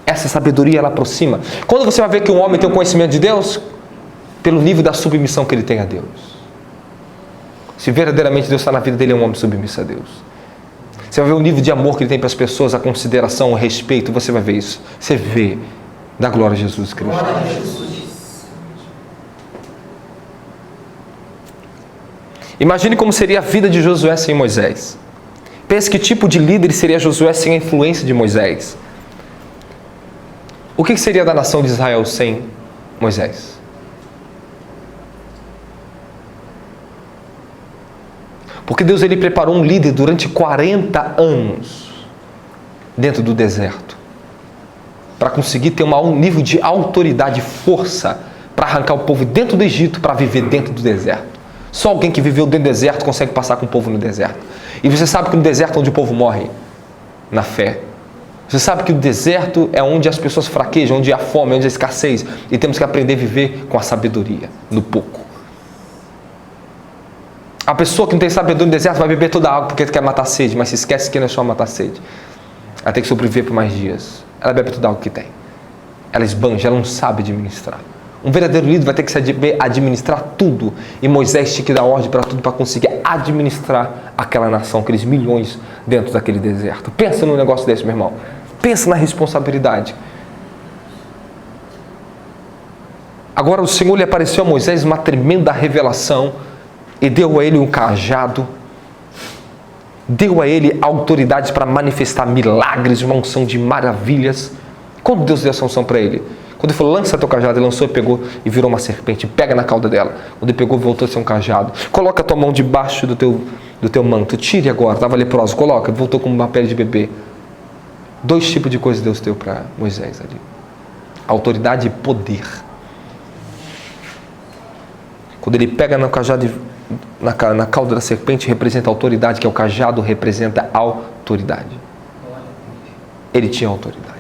Essa sabedoria, ela aproxima. Quando você vai ver que um homem tem o conhecimento de Deus? Pelo nível da submissão que ele tem a Deus. Se verdadeiramente Deus está na vida dele, é um homem submisso a Deus. Você vai ver o nível de amor que ele tem para as pessoas, a consideração, o respeito, você vai ver isso. Você vê. Da glória a Jesus Cristo.
Glória a Jesus.
Imagine como seria a vida de Josué sem Moisés. Pense que tipo de líder seria Josué sem a influência de Moisés. O que seria da nação de Israel sem Moisés? Porque Deus ele preparou um líder durante 40 anos dentro do deserto. Para conseguir ter um nível de autoridade e força para arrancar o povo dentro do Egito para viver dentro do deserto. Só alguém que viveu dentro do deserto consegue passar com o povo no deserto. E você sabe que no deserto é onde o povo morre? Na fé. Você sabe que o deserto é onde as pessoas fraquejam, onde há fome, onde há escassez. E temos que aprender a viver com a sabedoria, no pouco. A pessoa que não tem sabedoria no deserto vai beber toda a água porque quer matar a sede, mas se esquece que não é só matar a sede. Ela tem que sobreviver por mais dias. Ela bebe toda a água que tem. Ela esbanja, ela não sabe administrar. Um verdadeiro líder vai ter que saber administrar tudo. E Moisés tinha que dar ordem para tudo para conseguir administrar aquela nação, aqueles milhões dentro daquele deserto. Pensa num negócio desse, meu irmão. Pensa na responsabilidade. Agora o Senhor lhe apareceu a Moisés uma tremenda revelação e deu a ele um cajado. Deu a ele autoridade para manifestar milagres, uma unção de maravilhas. Quando Deus deu essa unção para ele? Quando ele falou, lança teu cajado, ele lançou e pegou e virou uma serpente. Pega na cauda dela. Quando ele pegou, voltou a ser um cajado. Coloca a tua mão debaixo do teu manto. Tire agora, estava leproso. Coloca, voltou como uma pele de bebê. 2 tipos de coisas Deus deu para Moisés ali. Autoridade e poder. Quando ele pega no cajado, na cauda da serpente, representa autoridade, que é o cajado, representa autoridade. Ele tinha autoridade.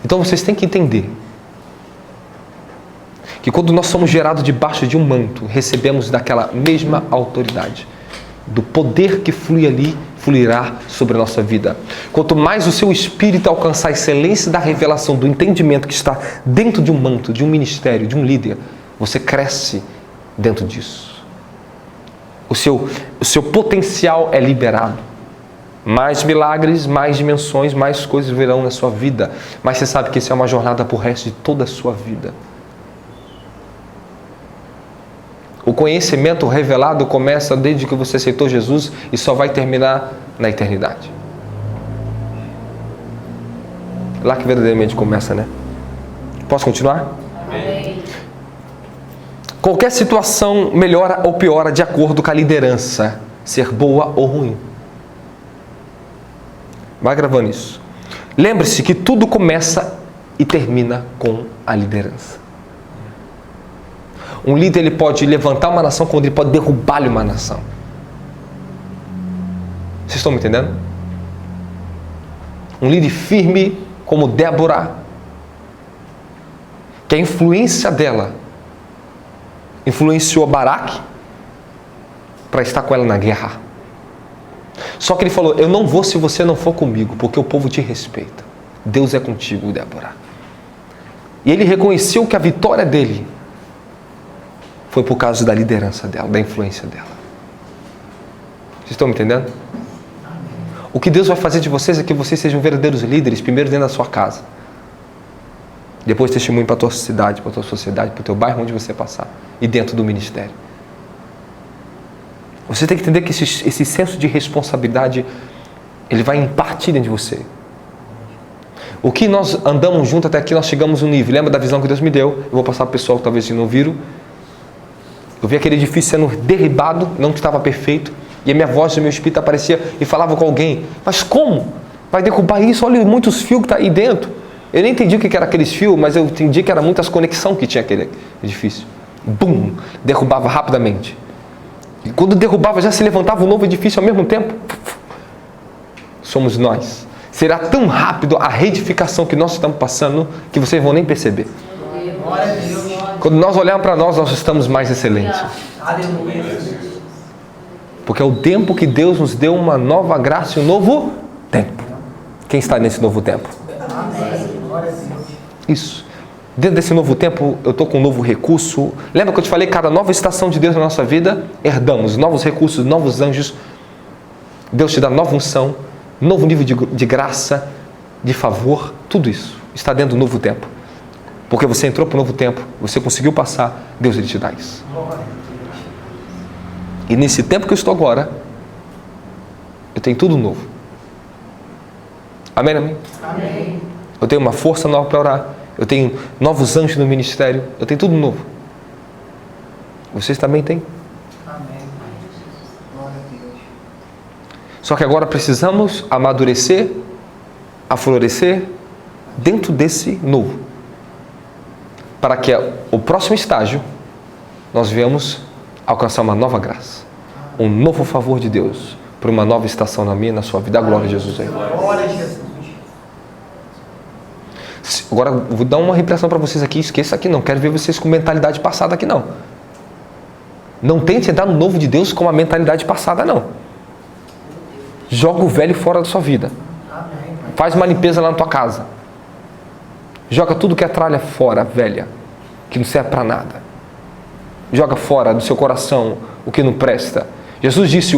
Então vocês têm que entender que quando nós somos gerados debaixo de um manto, recebemos daquela mesma autoridade, do poder que flui ali, fluirá sobre a nossa vida. Quanto mais o seu espírito alcançar a excelência da revelação, do entendimento que está dentro de um manto, de um ministério, de um líder, você cresce dentro disso. O seu potencial é liberado. Mais milagres, mais dimensões, mais coisas virão na sua vida. Mas você sabe que isso é uma jornada para o resto de toda a sua vida. O conhecimento revelado começa desde que você aceitou Jesus e só vai terminar na eternidade. Lá que verdadeiramente começa, né? Posso continuar?
Amém.
Qualquer situação melhora ou piora de acordo com a liderança, ser boa ou ruim. Vai gravando isso. Lembre-se que tudo começa e termina com a liderança. Um líder, ele pode levantar uma nação, quando ele pode derrubar-lhe uma nação. Vocês estão me entendendo? Um líder firme como Débora, que a influência dela influenciou Baraque para estar com ela na guerra. Só que ele falou, eu não vou se você não for comigo, porque o povo te respeita. Deus é contigo, Débora. E ele reconheceu que a vitória dele foi por causa da liderança dela, da influência dela. Vocês estão me entendendo? O que Deus vai fazer de vocês é que vocês sejam verdadeiros líderes, primeiro dentro da sua casa. Depois testemunho para a tua cidade, para a tua sociedade, para o teu bairro onde você passar. E dentro do ministério. Você tem que entender que esse senso de responsabilidade, ele vai impartir dentro de você. O que nós andamos juntos até aqui, nós chegamos um nível. Lembra da visão que Deus me deu? Eu vou passar para o pessoal que talvez não viram. Eu vi aquele edifício sendo derribado, não que estava perfeito. E a minha voz do meu espírito aparecia e falava com alguém. Mas como? Vai derrubar isso? Olha muitos fios que estão aí dentro. Eu nem entendi o que eram aqueles fios, mas eu entendi que eram muitas conexões que tinha aquele edifício. Bum! Derrubava rapidamente. E quando derrubava, já se levantava um novo edifício ao mesmo tempo. Somos nós. Será tão rápido a reedificação que nós estamos passando que vocês vão nem perceber. Quando nós olharmos para nós, nós estamos mais excelentes. Porque é o tempo que Deus nos deu uma nova graça e um novo tempo. Quem está nesse novo tempo? Isso. Dentro desse novo tempo, eu estou com um novo recurso. Lembra que eu te falei, cada nova estação de Deus na nossa vida, herdamos novos recursos, novos anjos. Deus te dá nova unção, novo nível de graça, de favor. Tudo isso está dentro do novo tempo. Porque você entrou para o novo tempo, você conseguiu passar, Deus ele te dá isso. E nesse tempo que eu estou agora, eu tenho tudo novo. Amém, amém?
Amém.
Eu tenho uma força nova para orar. Eu tenho novos anjos no ministério. Eu tenho tudo novo. Vocês também têm.
Amém. Glória a Deus.
Só que agora precisamos amadurecer, aflorescer dentro desse novo. Para que o próximo estágio nós venhamos alcançar uma nova graça. Um novo favor de Deus. Para uma nova estação na minha e na sua vida. A glória de Jesus aí.
Glória a Jesus.
Agora, vou dar uma repressão para vocês aqui. Esqueça aqui, não quero ver vocês com mentalidade passada aqui, não. Não tente entrar no novo de Deus com a mentalidade passada, não. Joga o velho fora da sua vida. Faz uma limpeza lá na tua casa. Joga tudo que é tralha fora, velha, que não serve para nada. Joga fora do seu coração o que não presta. Jesus disse,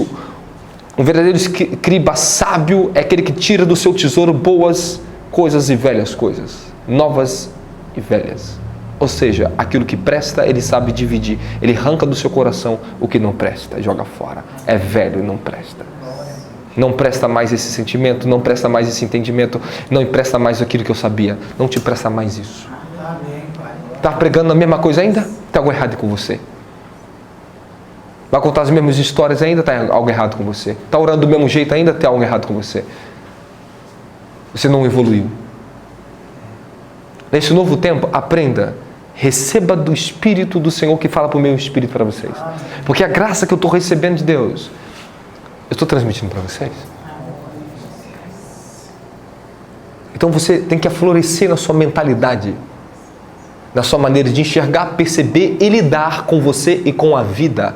um verdadeiro escriba sábio é aquele que tira do seu tesouro boas coisas e velhas coisas, novas e velhas. Ou seja, aquilo que presta, ele sabe dividir. Ele arranca do seu coração o que não presta, joga fora. É velho e não presta. Não presta mais esse sentimento, não presta mais esse entendimento, não presta mais aquilo que eu sabia. Não te presta mais isso. Está pregando a mesma coisa ainda? Tem algo errado com você. Vai contar as mesmas histórias ainda? Está algo errado com você. Está orando do mesmo jeito ainda? Tem algo errado com você. Você não evoluiu. Nesse novo tempo, aprenda. Receba do Espírito do Senhor que fala para o meu Espírito para vocês. Porque a graça que eu estou recebendo de Deus, eu estou transmitindo para vocês. Então você tem que aflorescer na sua mentalidade, na sua maneira de enxergar, perceber e lidar com você e com a vida,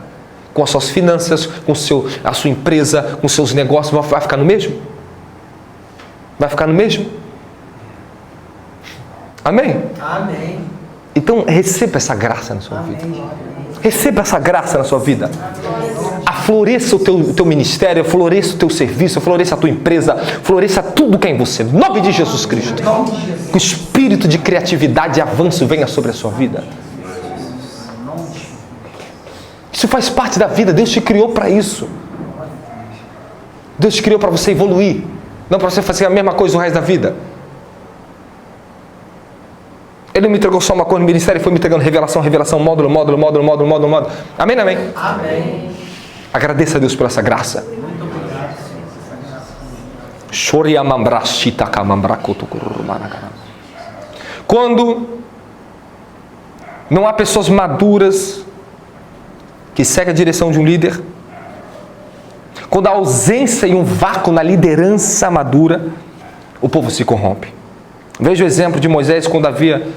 com as suas finanças, com a sua empresa, com os seus negócios. Vai ficar no mesmo? Vai ficar no mesmo? Amém?
Amém.
Então receba essa graça na sua vida. Receba essa graça na sua vida. Afloreça o teu ministério, afloreça o teu serviço, afloreça a tua empresa, floresça tudo que é em você. Em nome de Jesus Cristo. Que o espírito de criatividade e avanço venha sobre a sua vida. Isso faz parte da vida. Deus te criou para isso. Deus te criou para você evoluir, não para você fazer a mesma coisa o resto da vida. Ele não me entregou só uma coisa no ministério, ele foi me entregando revelação, módulo. Amém, amém?
Amém.
Agradeça a Deus por essa graça. Quando não há pessoas maduras que seguem a direção de um líder, quando há ausência e um vácuo na liderança madura, o povo se corrompe. Veja o exemplo de Moisés quando havia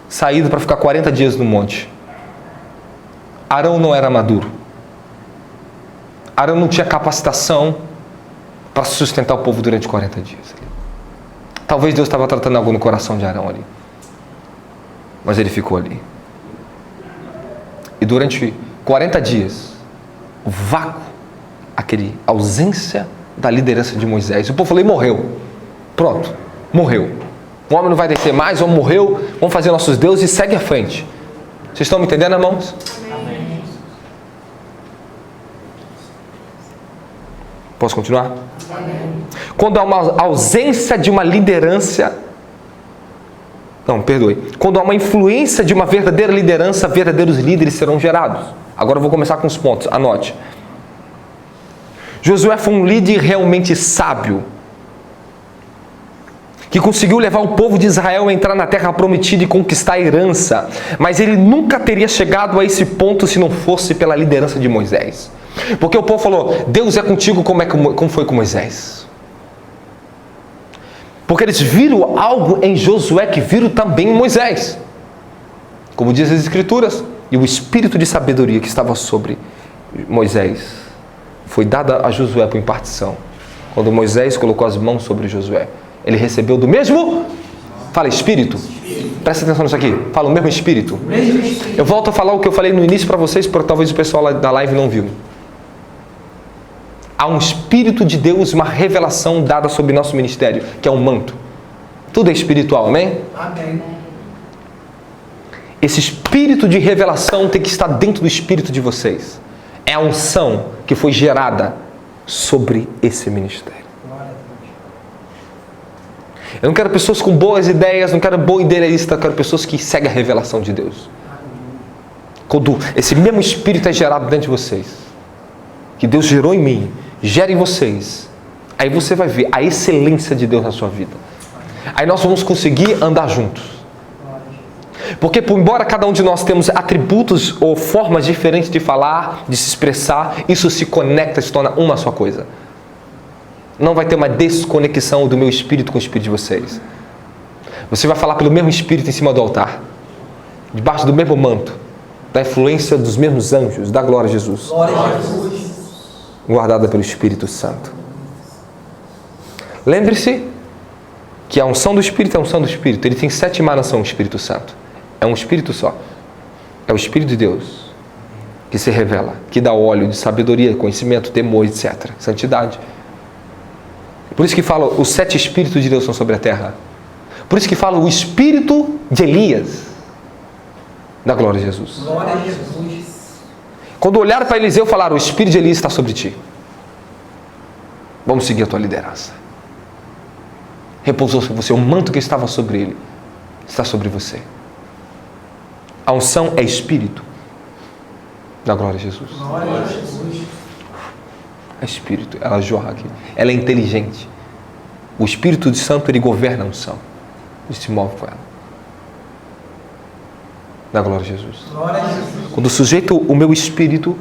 saído para ficar 40 dias no monte. Arão não era maduro. Arão não tinha capacitação para sustentar o povo durante 40 dias. Talvez Deus estava tratando algo no coração de Arão ali. Mas ele ficou ali. E durante 40 dias, o vácuo, a ausência da liderança de Moisés. O povo falou, e morreu. Pronto, morreu. O homem não vai descer mais, o homem morreu, vamos fazer nossos deuses e segue à frente. Vocês estão me entendendo, irmãos?
Amém.
Posso continuar? Amém. Quando há uma ausência de uma liderança, quando há uma influência de uma verdadeira liderança, verdadeiros líderes serão gerados. Agora eu vou começar com os pontos, anote. Josué foi um líder realmente sábio, que conseguiu levar o povo de Israel a entrar na terra prometida e conquistar a herança. Mas ele nunca teria chegado a esse ponto se não fosse pela liderança de Moisés. Porque o povo falou, Deus é contigo como foi com Moisés. Porque eles viram algo em Josué que viram também em Moisés. Como diz as Escrituras, e o espírito de sabedoria que estava sobre Moisés foi dada a Josué por impartição. Quando Moisés colocou as mãos sobre Josué, ele recebeu do mesmo, fala espírito. Presta atenção nisso aqui, fala o mesmo espírito. Eu volto a falar o que eu falei no início para vocês, porque talvez o pessoal da live não viu. Há um espírito de Deus, uma revelação dada sobre nosso ministério, que é um manto. Tudo é espiritual, amém?
Amém.
Esse espírito de revelação tem que estar dentro do espírito de vocês. É a unção que foi gerada sobre esse ministério. Eu não quero pessoas com boas ideias, não quero boa idealista, eu quero pessoas que seguem a revelação de Deus. Quando esse mesmo espírito é gerado dentro de vocês, que Deus gerou em mim, gera em vocês, aí você vai ver a excelência de Deus na sua vida. Aí nós vamos conseguir andar juntos. Porque, embora cada um de nós temos atributos ou formas diferentes de falar, de se expressar, isso se conecta, se torna uma só coisa. Não vai ter uma desconexão do meu espírito com o espírito de vocês. Você vai falar pelo mesmo espírito em cima do altar, debaixo do mesmo manto, da influência dos mesmos anjos, da glória de Jesus.
Glória a Jesus.
Guardada pelo Espírito Santo. Lembre-se que a unção do Espírito é a unção do Espírito. Ele tem 7 emanações, o Espírito Santo. É um Espírito só. É o Espírito de Deus que se revela, que dá óleo de sabedoria, conhecimento, temor, etc. Santidade. Por isso que fala, os 7 Espíritos de Deus são sobre a terra. Por isso que fala o Espírito de Elias. Da glória a Jesus.
Glória a Jesus.
Quando olharam para Eliseu, falaram, o Espírito de Elias está sobre ti. Vamos seguir a tua liderança. Repousou sobre você, o manto que estava sobre ele está sobre você. A unção é Espírito. Da glória a Jesus.
Glória a Jesus.
É Espírito, ela jorra aqui. Ela é inteligente. O Espírito de Santo, ele governa a unção. Ele se move com ela. Da glória a Jesus.
Glória a Jesus.
Quando sujeito o meu espírito,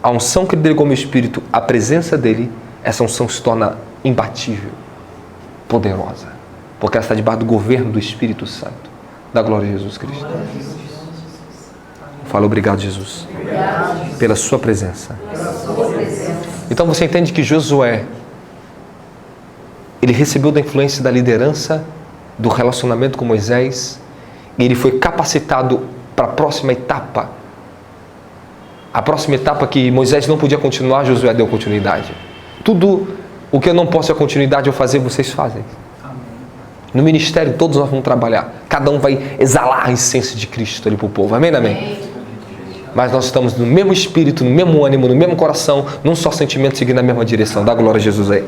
a unção que ele delegou ao meu espírito, a presença dele, essa unção se torna imbatível, poderosa, porque ela está debaixo do governo do Espírito Santo. Da glória a Jesus Cristo. Fala obrigado, Jesus, pela sua presença. Então você entende que Josué, ele recebeu da influência da liderança, do relacionamento com Moisés, e ele foi capacitado para a próxima etapa. A próxima etapa que Moisés não podia continuar, Josué deu continuidade. Tudo o que eu não posso a continuidade eu fazer, vocês fazem.
Amém.
No ministério todos nós vamos trabalhar. Cada um vai exalar a essência de Cristo ali para o povo. Amém, amém? Mas nós estamos no mesmo espírito, no mesmo ânimo, no mesmo coração, num só sentimento, seguindo a mesma direção. Dá glória a Jesus aí.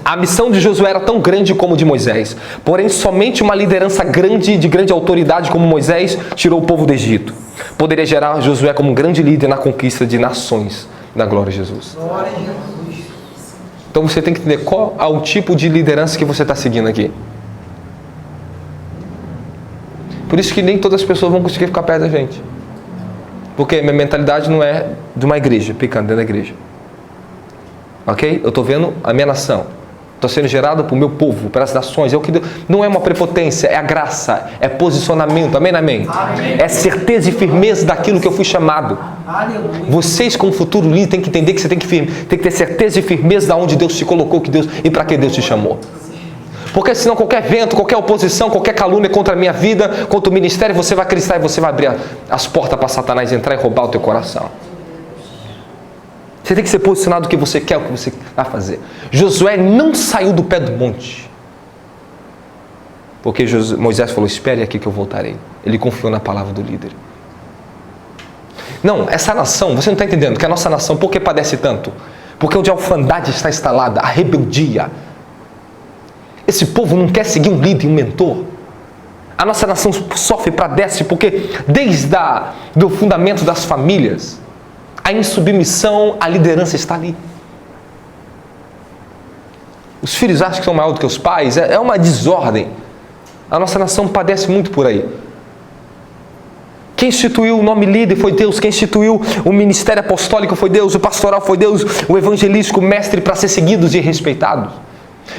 A missão de Josué era tão grande como de Moisés. Porém, somente uma liderança grande, de grande autoridade como Moisés, tirou o povo do Egito. Poderia gerar Josué como um grande líder na conquista de nações. Da glória a Jesus.
Glória a Jesus.
Então você tem que entender qual é o tipo de liderança que você está seguindo aqui. Por isso que nem todas as pessoas vão conseguir ficar perto da gente. Porque minha mentalidade não é de uma igreja, picando dentro da igreja. Ok? Eu estou vendo a minha nação. Estou sendo gerado para o meu povo, para as nações. É o que Deus, não é uma prepotência, é a graça, é posicionamento. Amém, amém?
Amém.
É certeza e firmeza daquilo que eu fui chamado.
Aleluia.
Vocês, como futuro líder, têm que entender que você tem que ter certeza e firmeza de onde Deus te colocou que Deus, e para que Deus te chamou. Porque senão qualquer vento, qualquer oposição, qualquer calúnia contra a minha vida, contra o ministério, você vai acreditar e você vai abrir as portas para Satanás entrar e roubar o teu coração. Você tem que ser posicionado no que você quer, o que você vai fazer. Josué não saiu do pé do monte. Porque Moisés falou, espere aqui que eu voltarei. Ele confiou na palavra do líder. Não, essa nação, você não está entendendo que a nossa nação, por que padece tanto? Porque onde a orfandade está instalada, a rebeldia. Esse povo não quer seguir um líder, um mentor. A nossa nação sofre, padece, porque desde do fundamento das famílias, a insubmissão, a liderança está ali. Os filhos acham que são maiores do que os pais, é uma desordem. A nossa nação padece muito por aí. Quem instituiu o nome líder foi Deus, quem instituiu o ministério apostólico foi Deus, o pastoral foi Deus, o evangelístico, o mestre para ser seguidos e respeitados.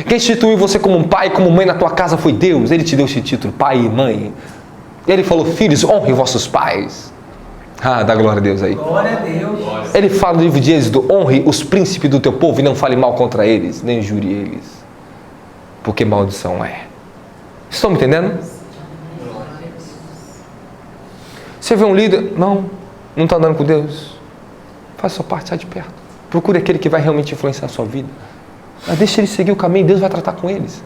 Quem instituiu você como um pai, como mãe na tua casa foi Deus. Ele te deu esse título, pai e mãe. Ele falou, filhos, honrem vossos pais. Ah, dá glória a Deus aí.
Glória a Deus.
Ele fala no livro de Êxodo, honre os príncipes do teu povo e não fale mal contra eles, nem jure eles. Porque maldição é. Estão me entendendo? Você vê um líder, não está andando com Deus. Faz a sua parte, sai de perto. Procure aquele que vai realmente influenciar a sua vida. Mas deixa ele seguir o caminho, Deus vai tratar com eles.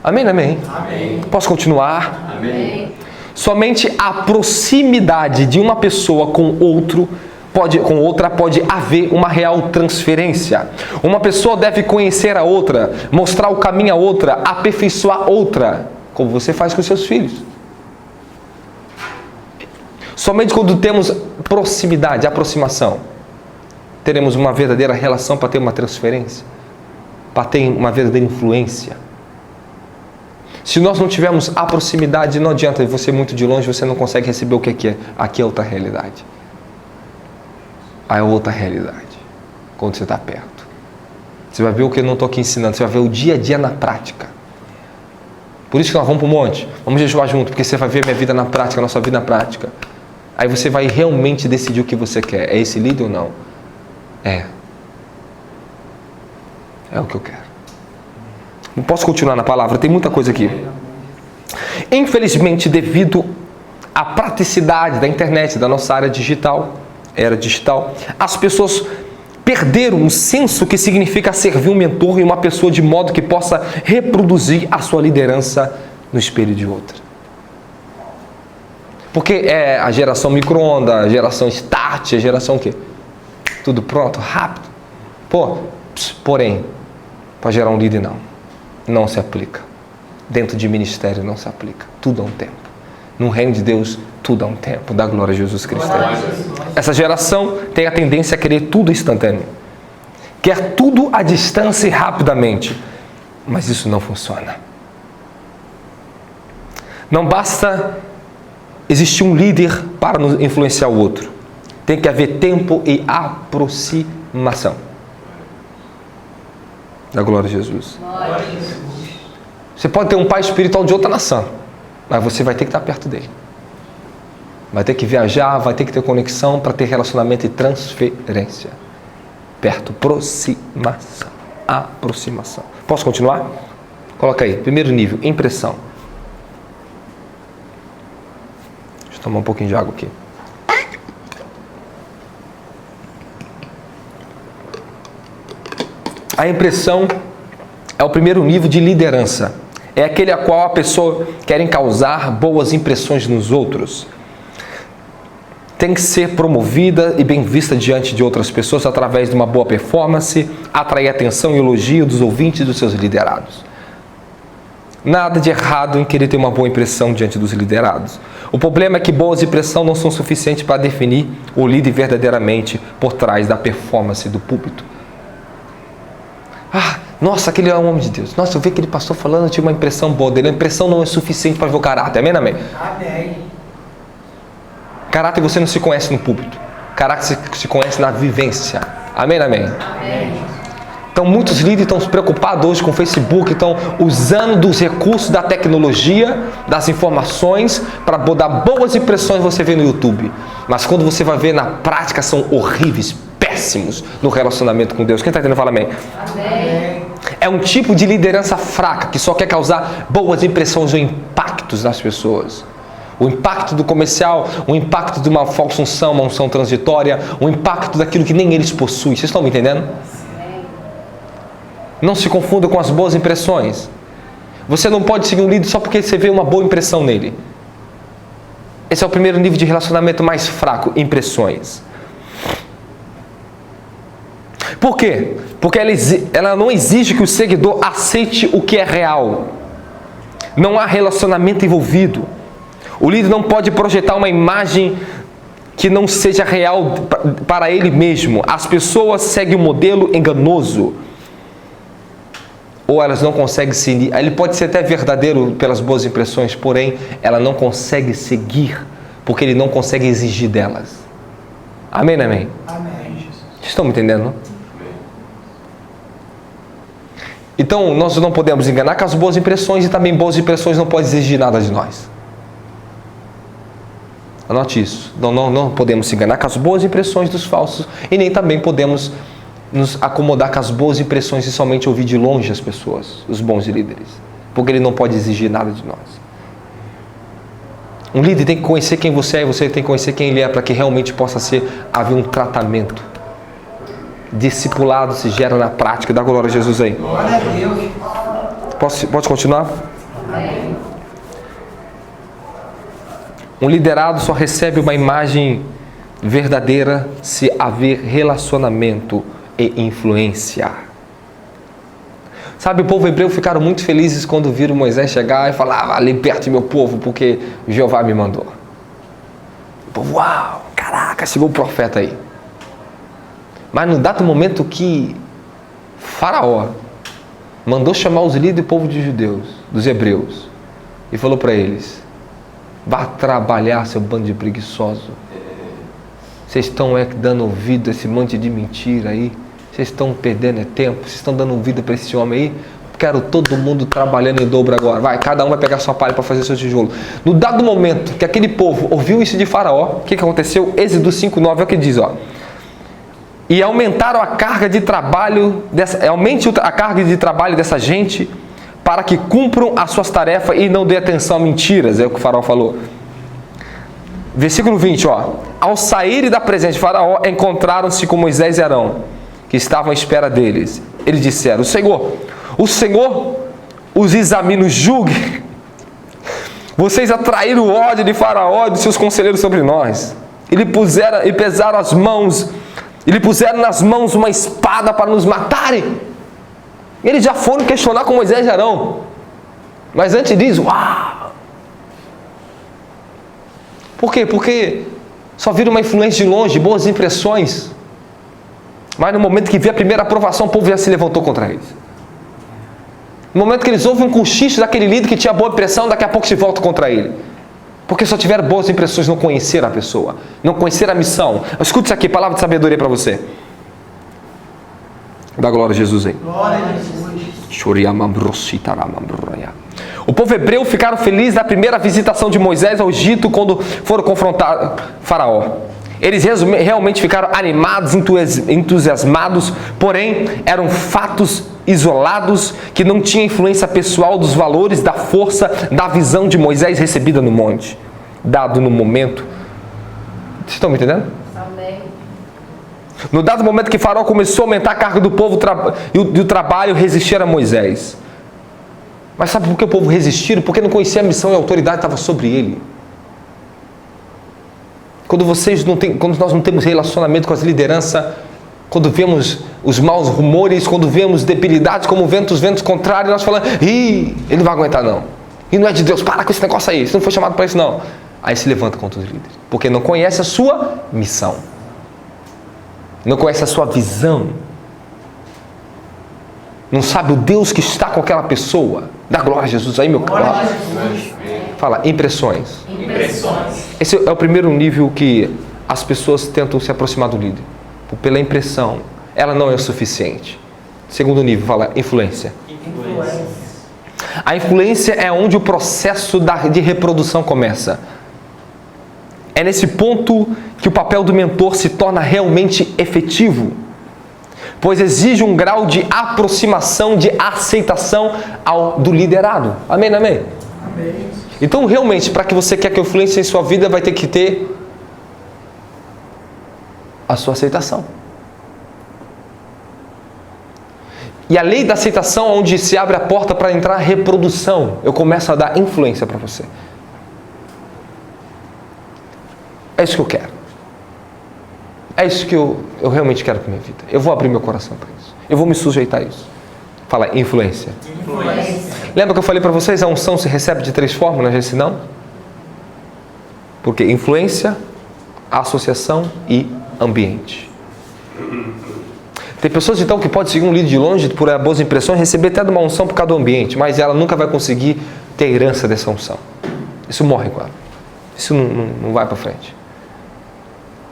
Amém, amém?
Amém.
Posso continuar?
Amém.
Somente a proximidade de uma pessoa com outra pode haver uma real transferência. Uma pessoa deve conhecer a outra, mostrar o caminho a outra, aperfeiçoar outra, como você faz com seus filhos. Somente quando temos proximidade, aproximação, teremos uma verdadeira relação para ter uma transferência, para ter uma verdadeira influência. Se nós não tivermos a proximidade, não adianta você muito de longe, você não consegue receber o que é. Aqui é outra realidade. Aí é outra realidade. Quando você está perto. Você vai ver o que eu não estou aqui ensinando, você vai ver o dia a dia na prática. Por isso que nós vamos para o monte, vamos jejuar junto, porque você vai ver minha vida na prática, a nossa vida na prática. Aí você vai realmente decidir o que você quer. É esse líder ou não? É o que eu quero. Não posso continuar na palavra, tem muita coisa aqui. Infelizmente, devido à praticidade da internet, da nossa área digital, era digital, as pessoas perderam o senso que significa servir um mentor e uma pessoa de modo que possa reproduzir a sua liderança no espelho de outra. Porque é a geração micro-ondas, a geração start, a geração o quê? Tudo pronto, rápido. Porém, para gerar um líder não se aplica. Dentro de ministério não se aplica. Tudo há um tempo. No reino de Deus, tudo há um tempo. Dá glória a Jesus Cristo. Essa geração tem a tendência a querer tudo instantâneo. Quer tudo à distância e rapidamente. Mas isso não funciona. Não basta existir um líder para nos influenciar o outro. Tem que haver tempo e aproximação. Da glória a Jesus. Você pode ter um pai espiritual de outra nação, mas você vai ter que estar perto dele. Vai ter que viajar, vai ter que ter conexão para ter relacionamento e transferência. Perto, aproximação. Posso continuar? Coloca aí, primeiro nível, impressão. Deixa eu tomar um pouquinho de água aqui. A impressão é o primeiro nível de liderança. É aquele a qual a pessoa quer causar boas impressões nos outros. Tem que ser promovida e bem vista diante de outras pessoas através de uma boa performance, atrair atenção e elogio dos ouvintes e dos seus liderados. Nada de errado em querer ter uma boa impressão diante dos liderados. O problema é que boas impressões não são suficientes para definir o líder verdadeiramente por trás da performance do púlpito. Nossa, aquele é um homem de Deus. Nossa, eu vi aquele pastor falando, eu tive uma impressão boa dele. A impressão não é suficiente para ver o caráter. Amém, amém?
Amém.
Caráter você não se conhece no púlpito. Caráter se conhece na vivência. Amém, amém?
Amém.
Então, muitos líderes estão preocupados hoje com o Facebook, estão usando dos recursos da tecnologia, das informações, para dar boas impressões você vê no YouTube. Mas quando você vai ver na prática, são horríveis, péssimos no relacionamento com Deus. Quem está entendendo, fala amém.
Amém.
É um tipo de liderança fraca, que só quer causar boas impressões ou impactos nas pessoas. O impacto do comercial, o impacto de uma falsa unção, uma unção transitória, o impacto daquilo que nem eles possuem. Vocês estão me entendendo? Não se confunda com as boas impressões. Você não pode seguir um líder só porque você vê uma boa impressão nele. Esse é o primeiro nível de relacionamento mais fraco, impressões. Por quê? Porque ela não exige que o seguidor aceite o que é real. Não há relacionamento envolvido. O líder não pode projetar uma imagem que não seja real para ele mesmo. As pessoas seguem um modelo enganoso. Ou elas não conseguem seguir. Ele pode ser até verdadeiro pelas boas impressões, porém, ela não consegue seguir, porque ele não consegue exigir delas. Amém, amém?
Amém.
Vocês estão me entendendo? Então, nós não podemos enganar com as boas impressões, e também boas impressões não podem exigir nada de nós. Anote isso. Não podemos se enganar com as boas impressões dos falsos, e nem também podemos nos acomodar com as boas impressões e somente ouvir de longe as pessoas, os bons líderes, porque ele não pode exigir nada de nós. Um líder tem que conhecer quem você é, e você tem que conhecer quem ele é, para que realmente possa haver um tratamento. Discipulado se gera na prática. Dá glória a Jesus aí.
Glória a Deus.
Pode continuar?
Amém.
Um liderado só recebe uma imagem verdadeira se haver relacionamento e influência. Sabe, o povo hebreu ficaram muito felizes quando viram Moisés chegar e falar: liberte meu povo, porque Jeová me mandou. O povo, uau, caraca, chegou o profeta aí. Mas no dado momento que Faraó mandou chamar os líderes do povo de judeus, dos hebreus, e falou para eles: vá trabalhar, seu bando de preguiçoso. Vocês estão dando ouvido a esse monte de mentira aí. Vocês estão perdendo tempo. Vocês estão dando ouvido para esse homem aí. Quero todo mundo trabalhando em dobro agora. Vai, cada um vai pegar sua palha para fazer seu tijolo. No dado momento que aquele povo ouviu isso de Faraó, o que aconteceu? Êxodo 5:9 é o que diz, ó. E aumentaram a carga de trabalho aumente a carga de trabalho dessa gente, para que cumpram as suas tarefas e não dê atenção a mentiras, é o que o faraó falou. Versículo 20, ao saírem da presença de Faraó, encontraram-se com Moisés e Arão, que estavam à espera deles. Eles disseram: o Senhor os examine, os julgue. Vocês atraíram o ódio de Faraó e de seus conselheiros sobre nós. E lhe puseram nas mãos uma espada para nos matarem. Eles já foram questionar com Moisés e Arão. Mas antes disso, por quê? Porque só viram uma influência de longe, boas impressões. Mas no momento que vê a primeira aprovação, o povo já se levantou contra eles. No momento que eles ouvem um cochicho daquele líder que tinha boa impressão, daqui a pouco se volta contra ele. Porque só tiveram boas impressões, não conheceram a pessoa, não conheceram a missão. Escute isso aqui, palavra de sabedoria para você. Dá glória a Jesus aí.
Glória a Jesus.
O povo hebreu ficaram felizes na primeira visitação de Moisés ao Egito, quando foram confrontar Faraó. Eles realmente ficaram animados, entusiasmados, porém eram fatos isolados que não tinham influência pessoal dos valores, da força, da visão de Moisés recebida no monte, dado no momento. Vocês estão me entendendo?
Amém.
No dado momento que Faraó começou a aumentar a carga do povo e o trabalho, resistir a Moisés. Mas sabe por que o povo resistiu? Porque não conhecia a missão e a autoridade estava sobre ele. Quando nós não temos relacionamento com as lideranças, quando vemos os maus rumores, quando vemos debilidades como ventos contrários, nós falamos: ele não vai aguentar não. E não é de Deus, para com esse negócio aí, você não foi chamado para isso não. Aí se levanta contra os líderes, porque não conhece a sua missão, não conhece a sua visão, não sabe o Deus que está com aquela pessoa. Dá glória a Jesus aí, meu caro. Fala, impressões. Esse é o primeiro nível que as pessoas tentam se aproximar do líder. Pela impressão. Ela não é o suficiente. Segundo nível, fala, influência. A influência é onde o processo de reprodução começa. É nesse ponto que o papel do mentor se torna realmente efetivo, pois exige um grau de aproximação, de aceitação do liderado. Amém, amém?
Amém.
Então, realmente, para que você quer que a influência em sua vida, vai ter que ter a sua aceitação. E a lei da aceitação é onde se abre a porta para entrar a reprodução. Eu começo a dar influência para você. É isso que eu quero. É isso que eu realmente quero para minha vida. Eu vou abrir meu coração para isso. Eu vou me sujeitar a isso. Fala, influência. Lembra que eu falei para vocês, a unção se recebe de 3 formas, não é assim não? Porque influência, associação e ambiente. Tem pessoas então que podem seguir um líder de longe por boas impressões, receber até de uma unção por causa do ambiente, mas ela nunca vai conseguir ter a herança dessa unção. Isso morre com ela. Isso não vai para frente.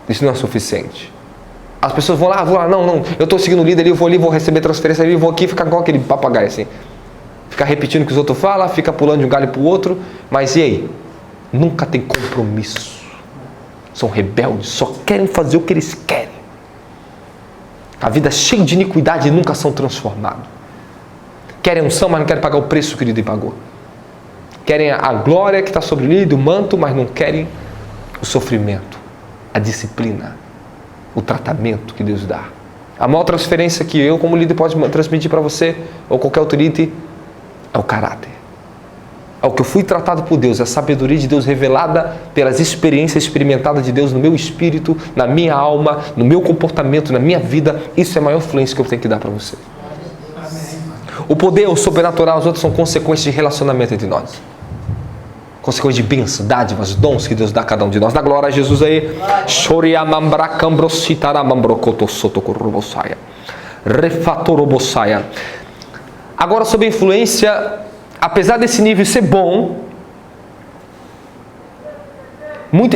Isso não é suficiente. As pessoas vão lá, não, eu estou seguindo o líder ali, eu vou ali, vou receber transferência ali, eu vou aqui ficar com aquele papagaio assim. Ficar repetindo o que os outros falam, fica pulando de um galho para o outro, mas e aí? Nunca tem compromisso. São rebeldes, só querem fazer o que eles querem. A vida é cheia de iniquidade e nunca são transformados. Querem unção, mas não querem pagar o preço que o líder pagou. Querem a glória que está sobre o líder, o manto, mas não querem o sofrimento, a disciplina, o tratamento que Deus dá. A maior transferência que eu, como líder, posso transmitir para você, ou qualquer outro líder, é o caráter. É o que eu fui tratado por Deus, é a sabedoria de Deus revelada pelas experiências experimentadas de Deus no meu espírito, na minha alma, no meu comportamento, na minha vida. Isso é a maior influência que eu tenho que dar para você. O poder, o sobrenatural, os outros são consequências de relacionamento entre nós. Consequência de bênção, dádivas, dons que Deus dá a cada um de nós. Dá glória a Jesus aí. Agora, sobre a influência, apesar desse nível ser bom,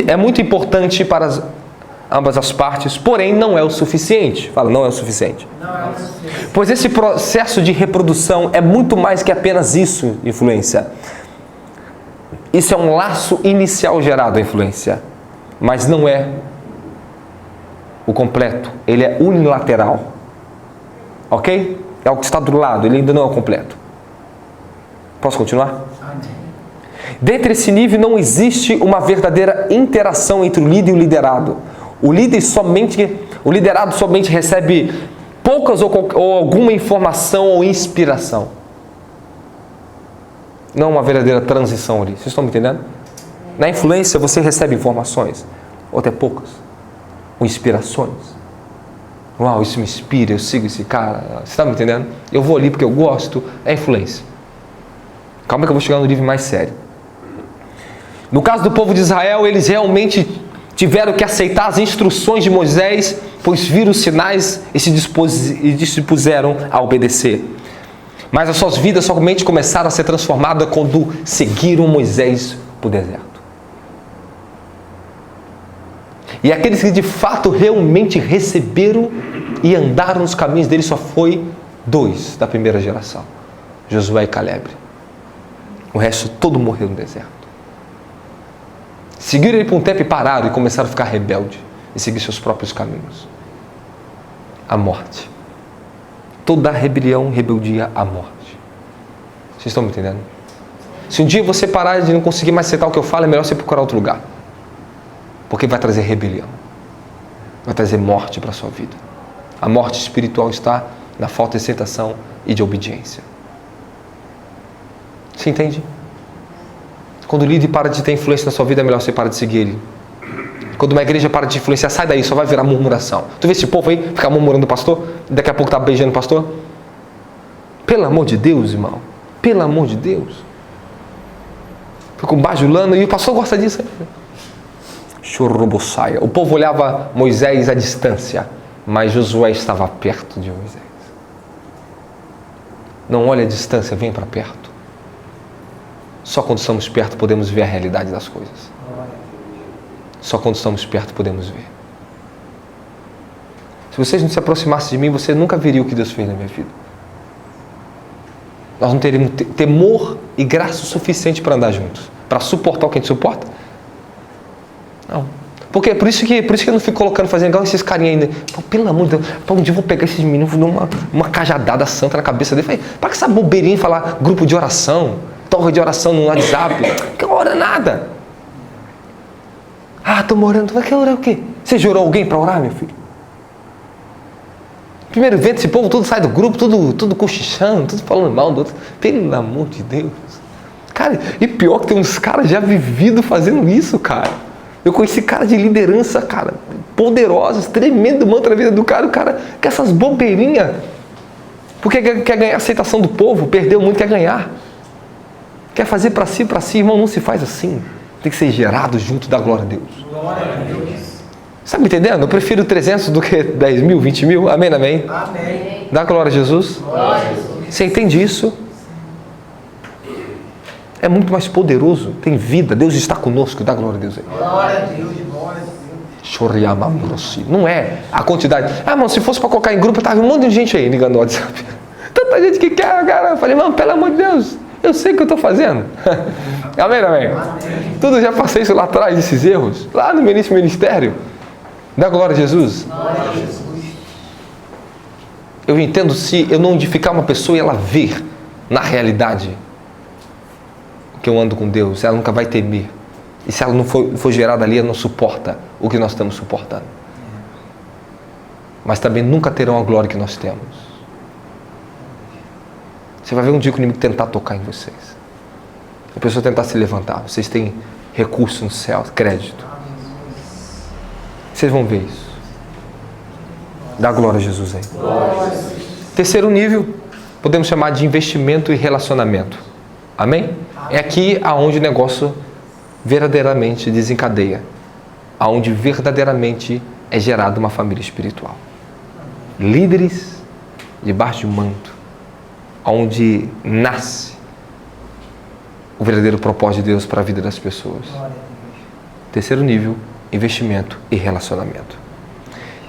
é muito importante para ambas as partes, porém não é o suficiente. Fala, não é o suficiente. Pois esse processo de reprodução é muito mais que apenas isso, influência. Isso é um laço inicial gerado, a influência, mas não é o completo, ele é unilateral. Ok? É o que está do lado, ele ainda não é o completo. Posso continuar?
Amém.
Dentre esse nível não existe uma verdadeira interação entre o líder e o liderado. O liderado somente recebe poucas ou alguma informação ou inspiração. Não uma verdadeira transição ali. Vocês estão me entendendo? Na influência você recebe informações, ou até poucas, ou inspirações. Uau, isso me inspira, eu sigo esse cara. Você está me entendendo? Eu vou ali porque eu gosto. É influência. Calma que eu vou chegar no nível mais sério. No caso do povo de Israel, eles realmente tiveram que aceitar as instruções de Moisés, pois viram os sinais e se dispuseram a obedecer. Mas as suas vidas somente começaram a ser transformadas quando seguiram Moisés para o deserto. E aqueles que de fato realmente receberam e andaram nos caminhos dele só foi 2 da primeira geração, Josué e Caleb. O resto todo morreu no deserto. Seguiram ele por um tempo e pararam e começaram a ficar rebeldes e seguir seus próprios caminhos. A morte. Toda rebelião, rebeldia, a morte. Vocês estão me entendendo? Se um dia você parar de não conseguir mais aceitar o que eu falo, é melhor você procurar outro lugar. Porque vai trazer rebelião. Vai trazer morte para a sua vida. A morte espiritual está na falta de aceitação e de obediência. Você entende? Quando o líder para de ter influência na sua vida, é melhor você parar de seguir ele. Quando uma igreja para de influenciar, sai daí, só vai virar murmuração. Tu vê esse povo aí, ficar murmurando o pastor, e daqui a pouco tá beijando o pastor? Pelo amor de Deus, irmão. Pelo amor de Deus. Ficam bajulando, e o pastor gosta disso. Chorrobosaia. O povo olhava Moisés à distância, mas Josué estava perto de Moisés. Não olhe à distância, vem para perto. Só quando estamos perto podemos ver a realidade das coisas. Só quando estamos perto podemos ver. Se vocês não se aproximassem de mim, você nunca veria o que Deus fez na minha vida. Nós não teríamos temor e graça o suficiente para andar juntos. Para suportar o que a gente suporta? Não. Porque, por isso que eu não fico colocando, fazendo igual esses carinhas ainda. Pô, pelo amor de Deus, um dia eu vou pegar esses meninos, vou dar uma cajadada santa na cabeça dele. Para que essa bobeirinha falar grupo de oração, torre de oração no WhatsApp? Que ora nada. Ah, estou orando. Vai querer orar o quê? Você jurou alguém para orar, meu filho? Primeiro vento, esse povo tudo sai do grupo, tudo cochichando, tudo falando mal do outro. Pelo amor de Deus. Cara, e pior que tem uns caras já vividos fazendo isso, cara. Eu conheci cara de liderança, cara, poderosos, tremendo manto na vida do cara. O cara quer essas bobeirinhas. Porque quer ganhar a aceitação do povo, perdeu muito, quer ganhar. Quer fazer para si, irmão, não se faz assim. Tem que ser gerado junto da glória a Deus.
Glória a Deus.
Está me entendendo? Eu prefiro 300 do que 10 mil, 20 mil. Amém, amém?
Amém.
Dá glória a Jesus?
Glória a Jesus.
Você entende isso? É muito mais poderoso. Tem vida. Deus está conosco. Dá glória a Deus aí.
Glória a Deus. Glória a Deus.
Não é a quantidade. Ah, irmão, se fosse para colocar em grupo, tava um monte de gente aí ligando no WhatsApp. Tanta gente que quer, cara. Eu falei, irmão, pelo amor de Deus, eu sei o que eu estou fazendo. Amém, amém?
Amém.
Tudo já passei isso lá atrás, esses erros. Lá no meu início do ministério. Dá glória a Jesus.
Glória a Jesus.
Eu entendo, se eu não edificar uma pessoa e ela ver na realidade que eu ando com Deus, ela nunca vai temer. E se ela não for gerada ali, ela não suporta o que nós estamos suportando. Mas também nunca terão a glória que nós temos. Você vai ver um dia que o inimigo tentar tocar em vocês. A pessoa tentar se levantar. Vocês têm recurso no céu, crédito. Vocês vão ver isso. Dá glória a Jesus aí. Terceiro nível, podemos chamar de investimento e relacionamento. Amém? É aqui aonde o negócio verdadeiramente desencadeia. Aonde verdadeiramente é gerada uma família espiritual. Líderes debaixo de um manto. Onde nasce o verdadeiro propósito de Deus para a vida das pessoas. Terceiro nível, investimento e relacionamento.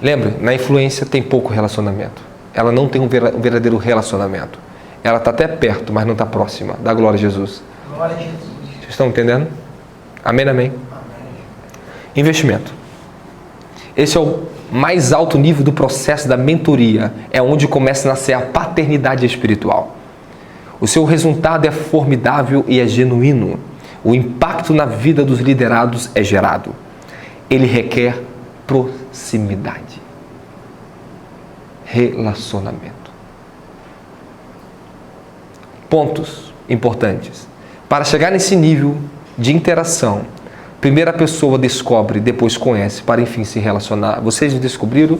Lembre, na influência tem pouco relacionamento. Ela não tem um verdadeiro relacionamento. Ela está até perto, mas não está próxima. Dá glória a Jesus.
Glória a Jesus.
Vocês estão entendendo? Amém, amém?
Amém.
Investimento. Esse é o mais alto nível do processo da mentoria. É onde começa a nascer a paternidade espiritual. O seu resultado é formidável e é genuíno. O impacto na vida dos liderados é gerado. Ele requer proximidade. Relacionamento. Pontos importantes. Para chegar nesse nível de interação, primeiro a pessoa descobre, depois conhece, para enfim se relacionar. Vocês descobriram,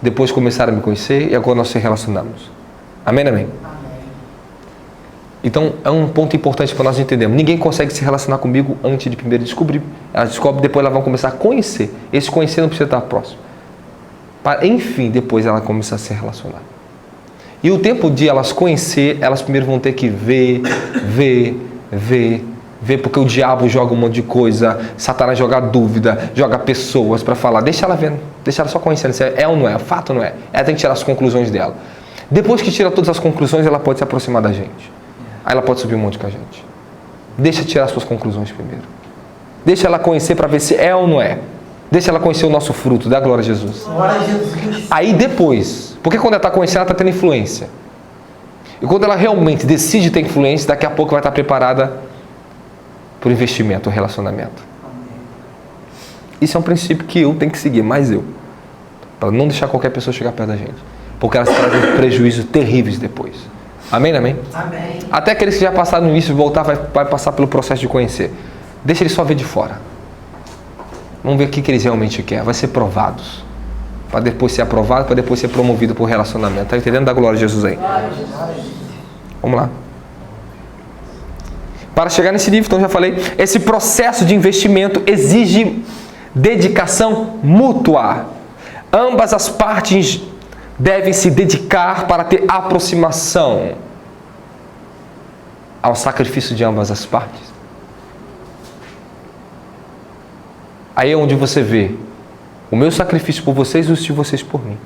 depois começaram a me conhecer e agora nós se relacionamos. Amém, amém? Então, é um ponto importante para nós entendermos. Ninguém consegue se relacionar comigo antes de primeiro descobrir. Elas descobrem, depois elas vão começar a conhecer. Esse conhecer não precisa estar próximo. Para, enfim, depois ela começar a se relacionar. E o tempo de elas conhecer, elas primeiro vão ter que ver, porque o diabo joga um monte de coisa, Satanás joga dúvida, joga pessoas para falar. Deixa ela vendo, deixa ela só conhecendo se é ou não é, fato ou não é. Ela tem que tirar as conclusões dela. Depois que tira todas as conclusões, ela pode se aproximar da gente. Aí ela pode subir um monte com a gente. Deixa tirar suas conclusões primeiro. Deixa ela conhecer para ver se é ou não é. Deixa ela conhecer o nosso fruto, dá glória a Jesus.
Glória a Jesus.
Aí depois, porque quando ela está conhecendo, ela está tendo influência. E quando ela realmente decide ter influência, daqui a pouco vai estar preparada para o investimento, o relacionamento. Isso é um princípio que eu tenho que seguir, mais eu. Para não deixar qualquer pessoa chegar perto da gente. Porque elas trazem prejuízos terríveis depois. Amém, amém?
Amém.
Até aqueles que já passaram no início e voltar, vai passar pelo processo de conhecer. Deixa eles só ver de fora. Vamos ver o que eles realmente querem. Vai ser provados. Para depois ser aprovado, para depois ser promovido por relacionamento. Está entendendo? Da glória de Jesus aí. Vamos lá. Para chegar nesse nível, então já falei, esse processo de investimento exige dedicação mútua. Ambas as partes devem se dedicar para ter aproximação ao sacrifício de ambas as partes. Aí é onde você vê o meu sacrifício por vocês e os de vocês por mim.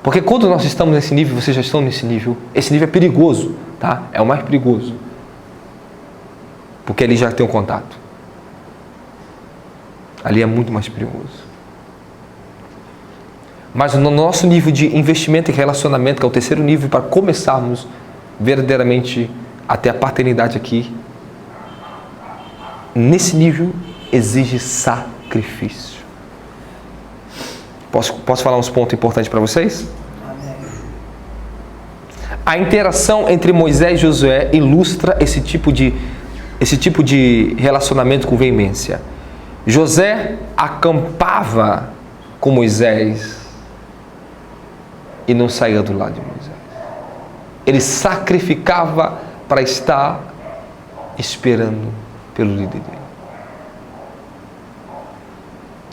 Porque quando nós estamos nesse nível, vocês já estão nesse nível, esse nível é perigoso, tá? É o mais perigoso. Porque ali já tem um contato. Ali é muito mais perigoso. Mas no nosso nível de investimento e relacionamento, que é o terceiro nível, para começarmos verdadeiramente até a paternidade aqui, nesse nível exige sacrifício. Posso falar uns pontos importantes para vocês? A interação entre Moisés e Josué ilustra esse tipo de relacionamento com veemência. José acampava com Moisés e não saía do lado de Moisés. Ele sacrificava para estar esperando pelo líder dele.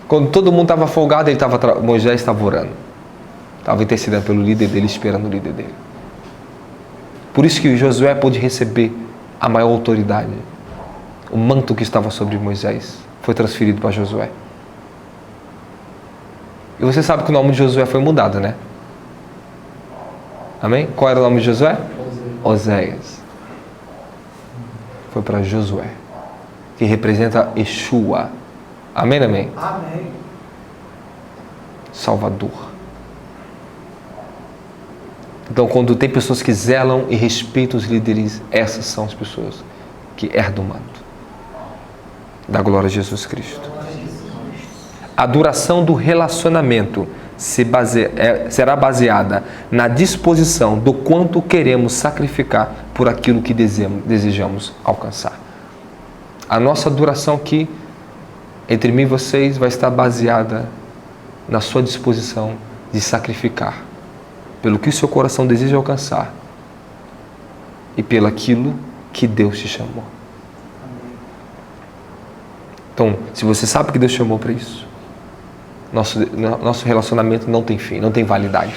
Quando todo mundo estava folgado, Moisés estava orando. Estava intercedendo pelo líder dele, esperando o líder dele. Por isso que Josué pôde receber a maior autoridade. O manto que estava sobre Moisés foi transferido para Josué. E você sabe que o nome de Josué foi mudado, né? Amém? Qual era o nome de Josué? Oséias. Foi para Josué, que representa Yeshua. Amém, amém?
Amém.
Salvador. Então, quando tem pessoas que zelam e respeitam os líderes, essas são as pessoas que herdam o manto da glória de Jesus Cristo. A duração do relacionamento será baseada na disposição do quanto queremos sacrificar por aquilo que desejamos alcançar. A nossa duração aqui, entre mim e vocês, vai estar baseada na sua disposição de sacrificar pelo que o seu coração deseja alcançar e pelo aquilo que Deus te chamou. Então, se você sabe que Deus chamou para isso, nosso relacionamento não tem fim, não tem validade.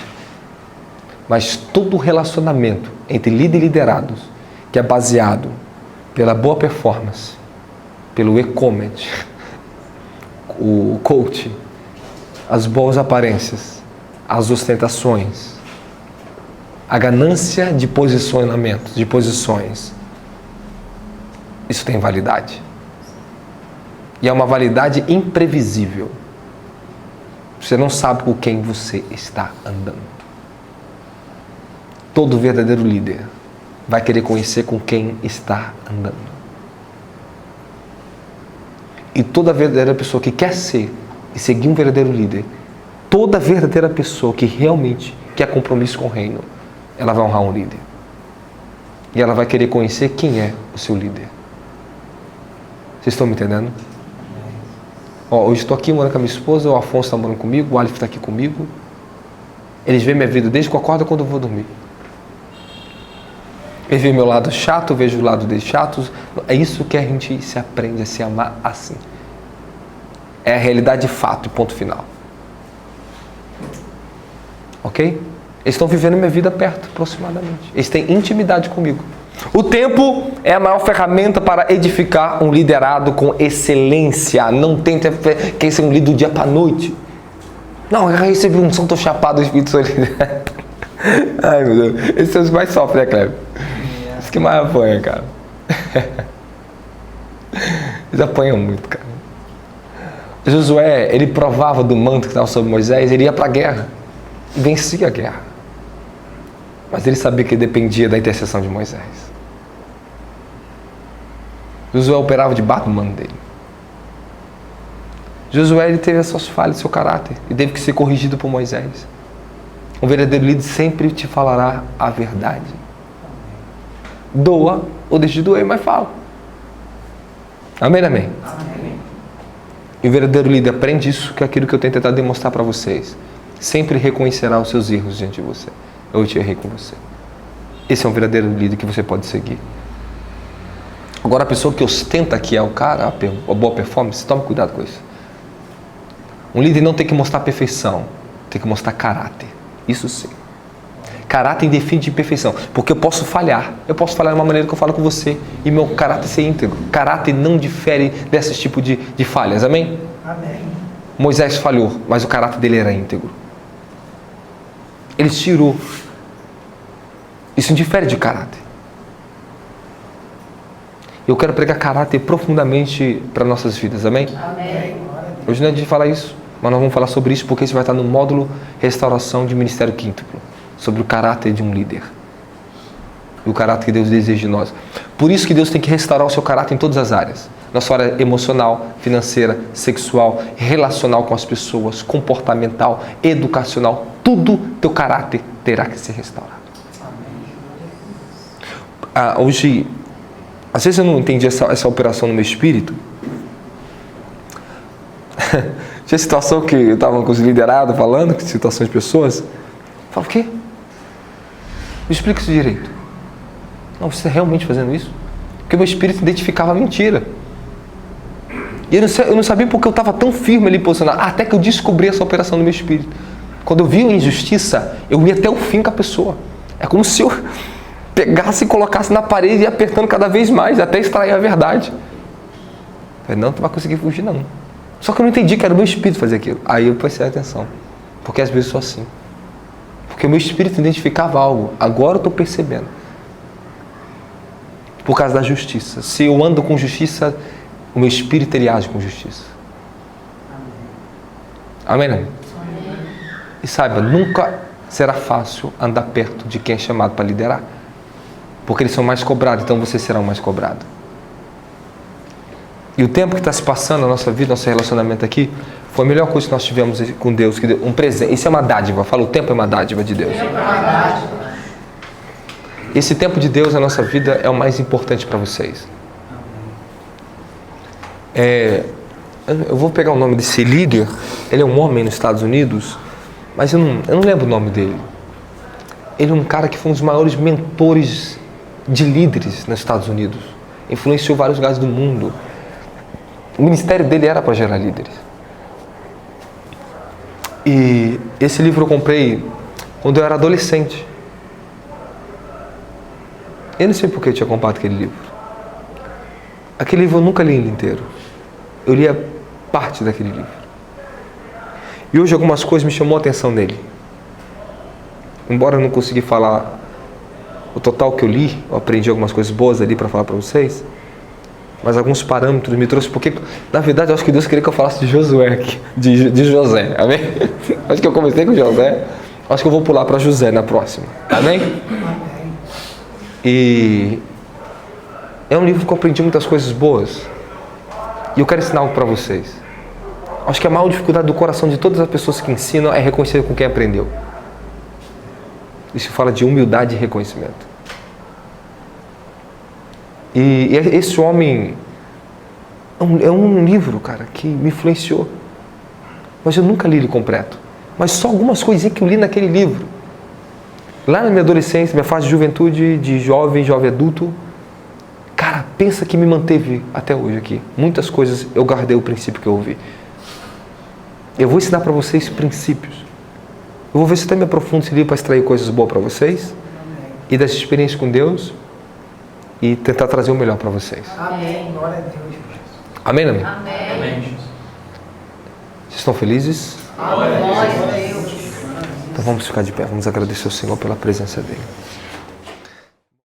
Mas todo relacionamento entre líder e liderados, que é baseado pela boa performance, pelo e-commerce, o coach, as boas aparências, as ostentações, a ganância de posicionamento, de posições, isso tem validade. E é uma validade imprevisível. Você não sabe com quem você está andando. Todo verdadeiro líder vai querer conhecer com quem está andando. E toda verdadeira pessoa que quer ser e seguir um verdadeiro líder, toda verdadeira pessoa que realmente quer compromisso com o reino, ela vai honrar um líder. E ela vai querer conhecer quem é o seu líder. Vocês estão me entendendo? Hoje estou aqui morando com a minha esposa, o Afonso está morando comigo, o Alif está aqui comigo. Eles veem minha vida desde que eu acordo quando eu vou dormir. Eles veem meu lado chato, eu vejo o lado deles chatos. É isso que a gente se aprende a se amar assim. É a realidade de fato, ponto final. Ok? Eles estão vivendo minha vida perto, aproximadamente. Eles têm intimidade comigo. O tempo é a maior ferramenta para edificar um liderado com excelência. Não tente querer ser um líder do dia para a noite. Não, eu recebi um som, estou chapado do Espírito Santo. Ai, meu Deus. Esses são os que mais sofrem, né, Cleber? Os que mais apanham, cara. Eles apanham muito, cara. Josué, ele provava do manto que estava sobre Moisés, ele ia para a guerra. E vencia a guerra. Mas ele sabia que dependia da intercessão de Moisés. Josué operava debaixo do mando dele. Josué, ele teve as suas falhas, seu caráter, e teve que ser corrigido por Moisés. Um verdadeiro líder sempre te falará a verdade. Doa ou deixe de doer, mas fala. Amém, amém? Amém. E o verdadeiro líder aprende isso, que é aquilo que eu tenho tentado demonstrar para vocês. Sempre reconhecerá os seus erros diante de você. Eu te errei com você. Esse é um verdadeiro líder que você pode seguir. Agora, a pessoa que ostenta que é o cara, a boa performance, tome cuidado com isso. Um líder não tem que mostrar perfeição, tem que mostrar caráter. Isso sim. Caráter define de perfeição, porque eu posso falhar de uma maneira que eu falo com você e meu caráter ser íntegro. Caráter não difere desse tipo de falhas, amém?
Amém.
Moisés falhou, mas o caráter dele era íntegro. Ele tirou. Isso difere de caráter. Eu quero pregar caráter profundamente para nossas vidas, amém?
Amém.
Hoje não é de falar isso, mas nós vamos falar sobre isso porque isso vai estar no módulo Restauração de Ministério Quíntuplo, sobre o caráter de um líder. E o caráter que Deus deseja de nós. Por isso que Deus tem que restaurar o seu caráter em todas as áreas. Na sua área emocional, financeira, sexual, relacional com as pessoas, comportamental, educacional. Tudo teu caráter terá que ser restaurado. Hoje, às vezes eu não entendi essa operação no meu espírito. Tinha situação que eu estava com os liderados falando, que situações de pessoas. Eu falava, o quê? Me explica isso direito. Não, você está realmente fazendo isso? Porque o meu espírito identificava a mentira. E eu não sabia porque eu estava tão firme ali posicionado, até que eu descobri essa operação no meu espírito. Quando eu vi a injustiça, eu ia até o fim com a pessoa. É como se eu pegasse e colocasse na parede e ia apertando cada vez mais, até extrair a verdade. Eu falei, não, tu vai conseguir fugir não. Só que eu não entendi que era o meu espírito fazer aquilo. Aí eu prestei atenção. Porque às vezes eu sou assim. Porque o meu espírito identificava algo. Agora eu estou percebendo. Por causa da justiça. Se eu ando com justiça, o meu espírito ele age com justiça. Amém? Amém? E saiba, nunca será fácil andar perto de quem é chamado para liderar. Porque eles são mais cobrados, então você será o mais cobrado. E o tempo que está se passando na nossa vida, nosso relacionamento aqui, foi a melhor coisa que nós tivemos com Deus, que um presente. Isso é uma dádiva. Fala, o tempo é uma dádiva de Deus. Esse tempo de Deus na nossa vida é o mais importante para vocês. Eu vou pegar o nome desse líder. Ele é um homem nos Estados Unidos, mas eu não lembro o nome dele. Ele é um cara que foi um dos maiores mentores de líderes nos Estados Unidos. Influenciou vários lugares do mundo. O ministério dele era para gerar líderes. E esse livro eu comprei quando eu era adolescente. Eu não sei por que eu tinha comprado aquele livro. Aquele livro eu nunca li ele inteiro. Eu lia parte daquele livro. E hoje algumas coisas me chamou a atenção nele. Embora eu não consegui falar o total que eu li, eu aprendi algumas coisas boas ali para falar para vocês. Mas alguns parâmetros me trouxe, porque na verdade eu acho que Deus queria que eu falasse de Josué aqui, de José, amém? Acho que eu comecei com José, Acho que eu vou pular para José na próxima. Amém?
Amém.
E é um livro que eu aprendi muitas coisas boas. E eu quero ensinar algo para vocês. Acho que a maior dificuldade do coração de todas as pessoas que ensinam é reconhecer com quem aprendeu. Isso fala de humildade e reconhecimento. E esse homem é um livro, cara, que me influenciou. Mas eu nunca li ele completo. Mas só algumas coisinhas que eu li naquele livro. Lá na minha adolescência, minha fase de juventude, de jovem adulto, cara, pensa que me manteve até hoje aqui. Muitas coisas eu guardei o princípio que eu ouvi. Eu vou ensinar para vocês princípios. Eu vou ver se até me aprofundo esse livro para extrair coisas boas para vocês. E dessa experiência com Deus. E tentar trazer o melhor para vocês.
Amém. Glória a Deus.
Amém, amém?
Amém, Jesus.
Vocês estão felizes?
Glória a Deus.
Então vamos ficar de pé. Vamos agradecer ao Senhor pela presença dEle.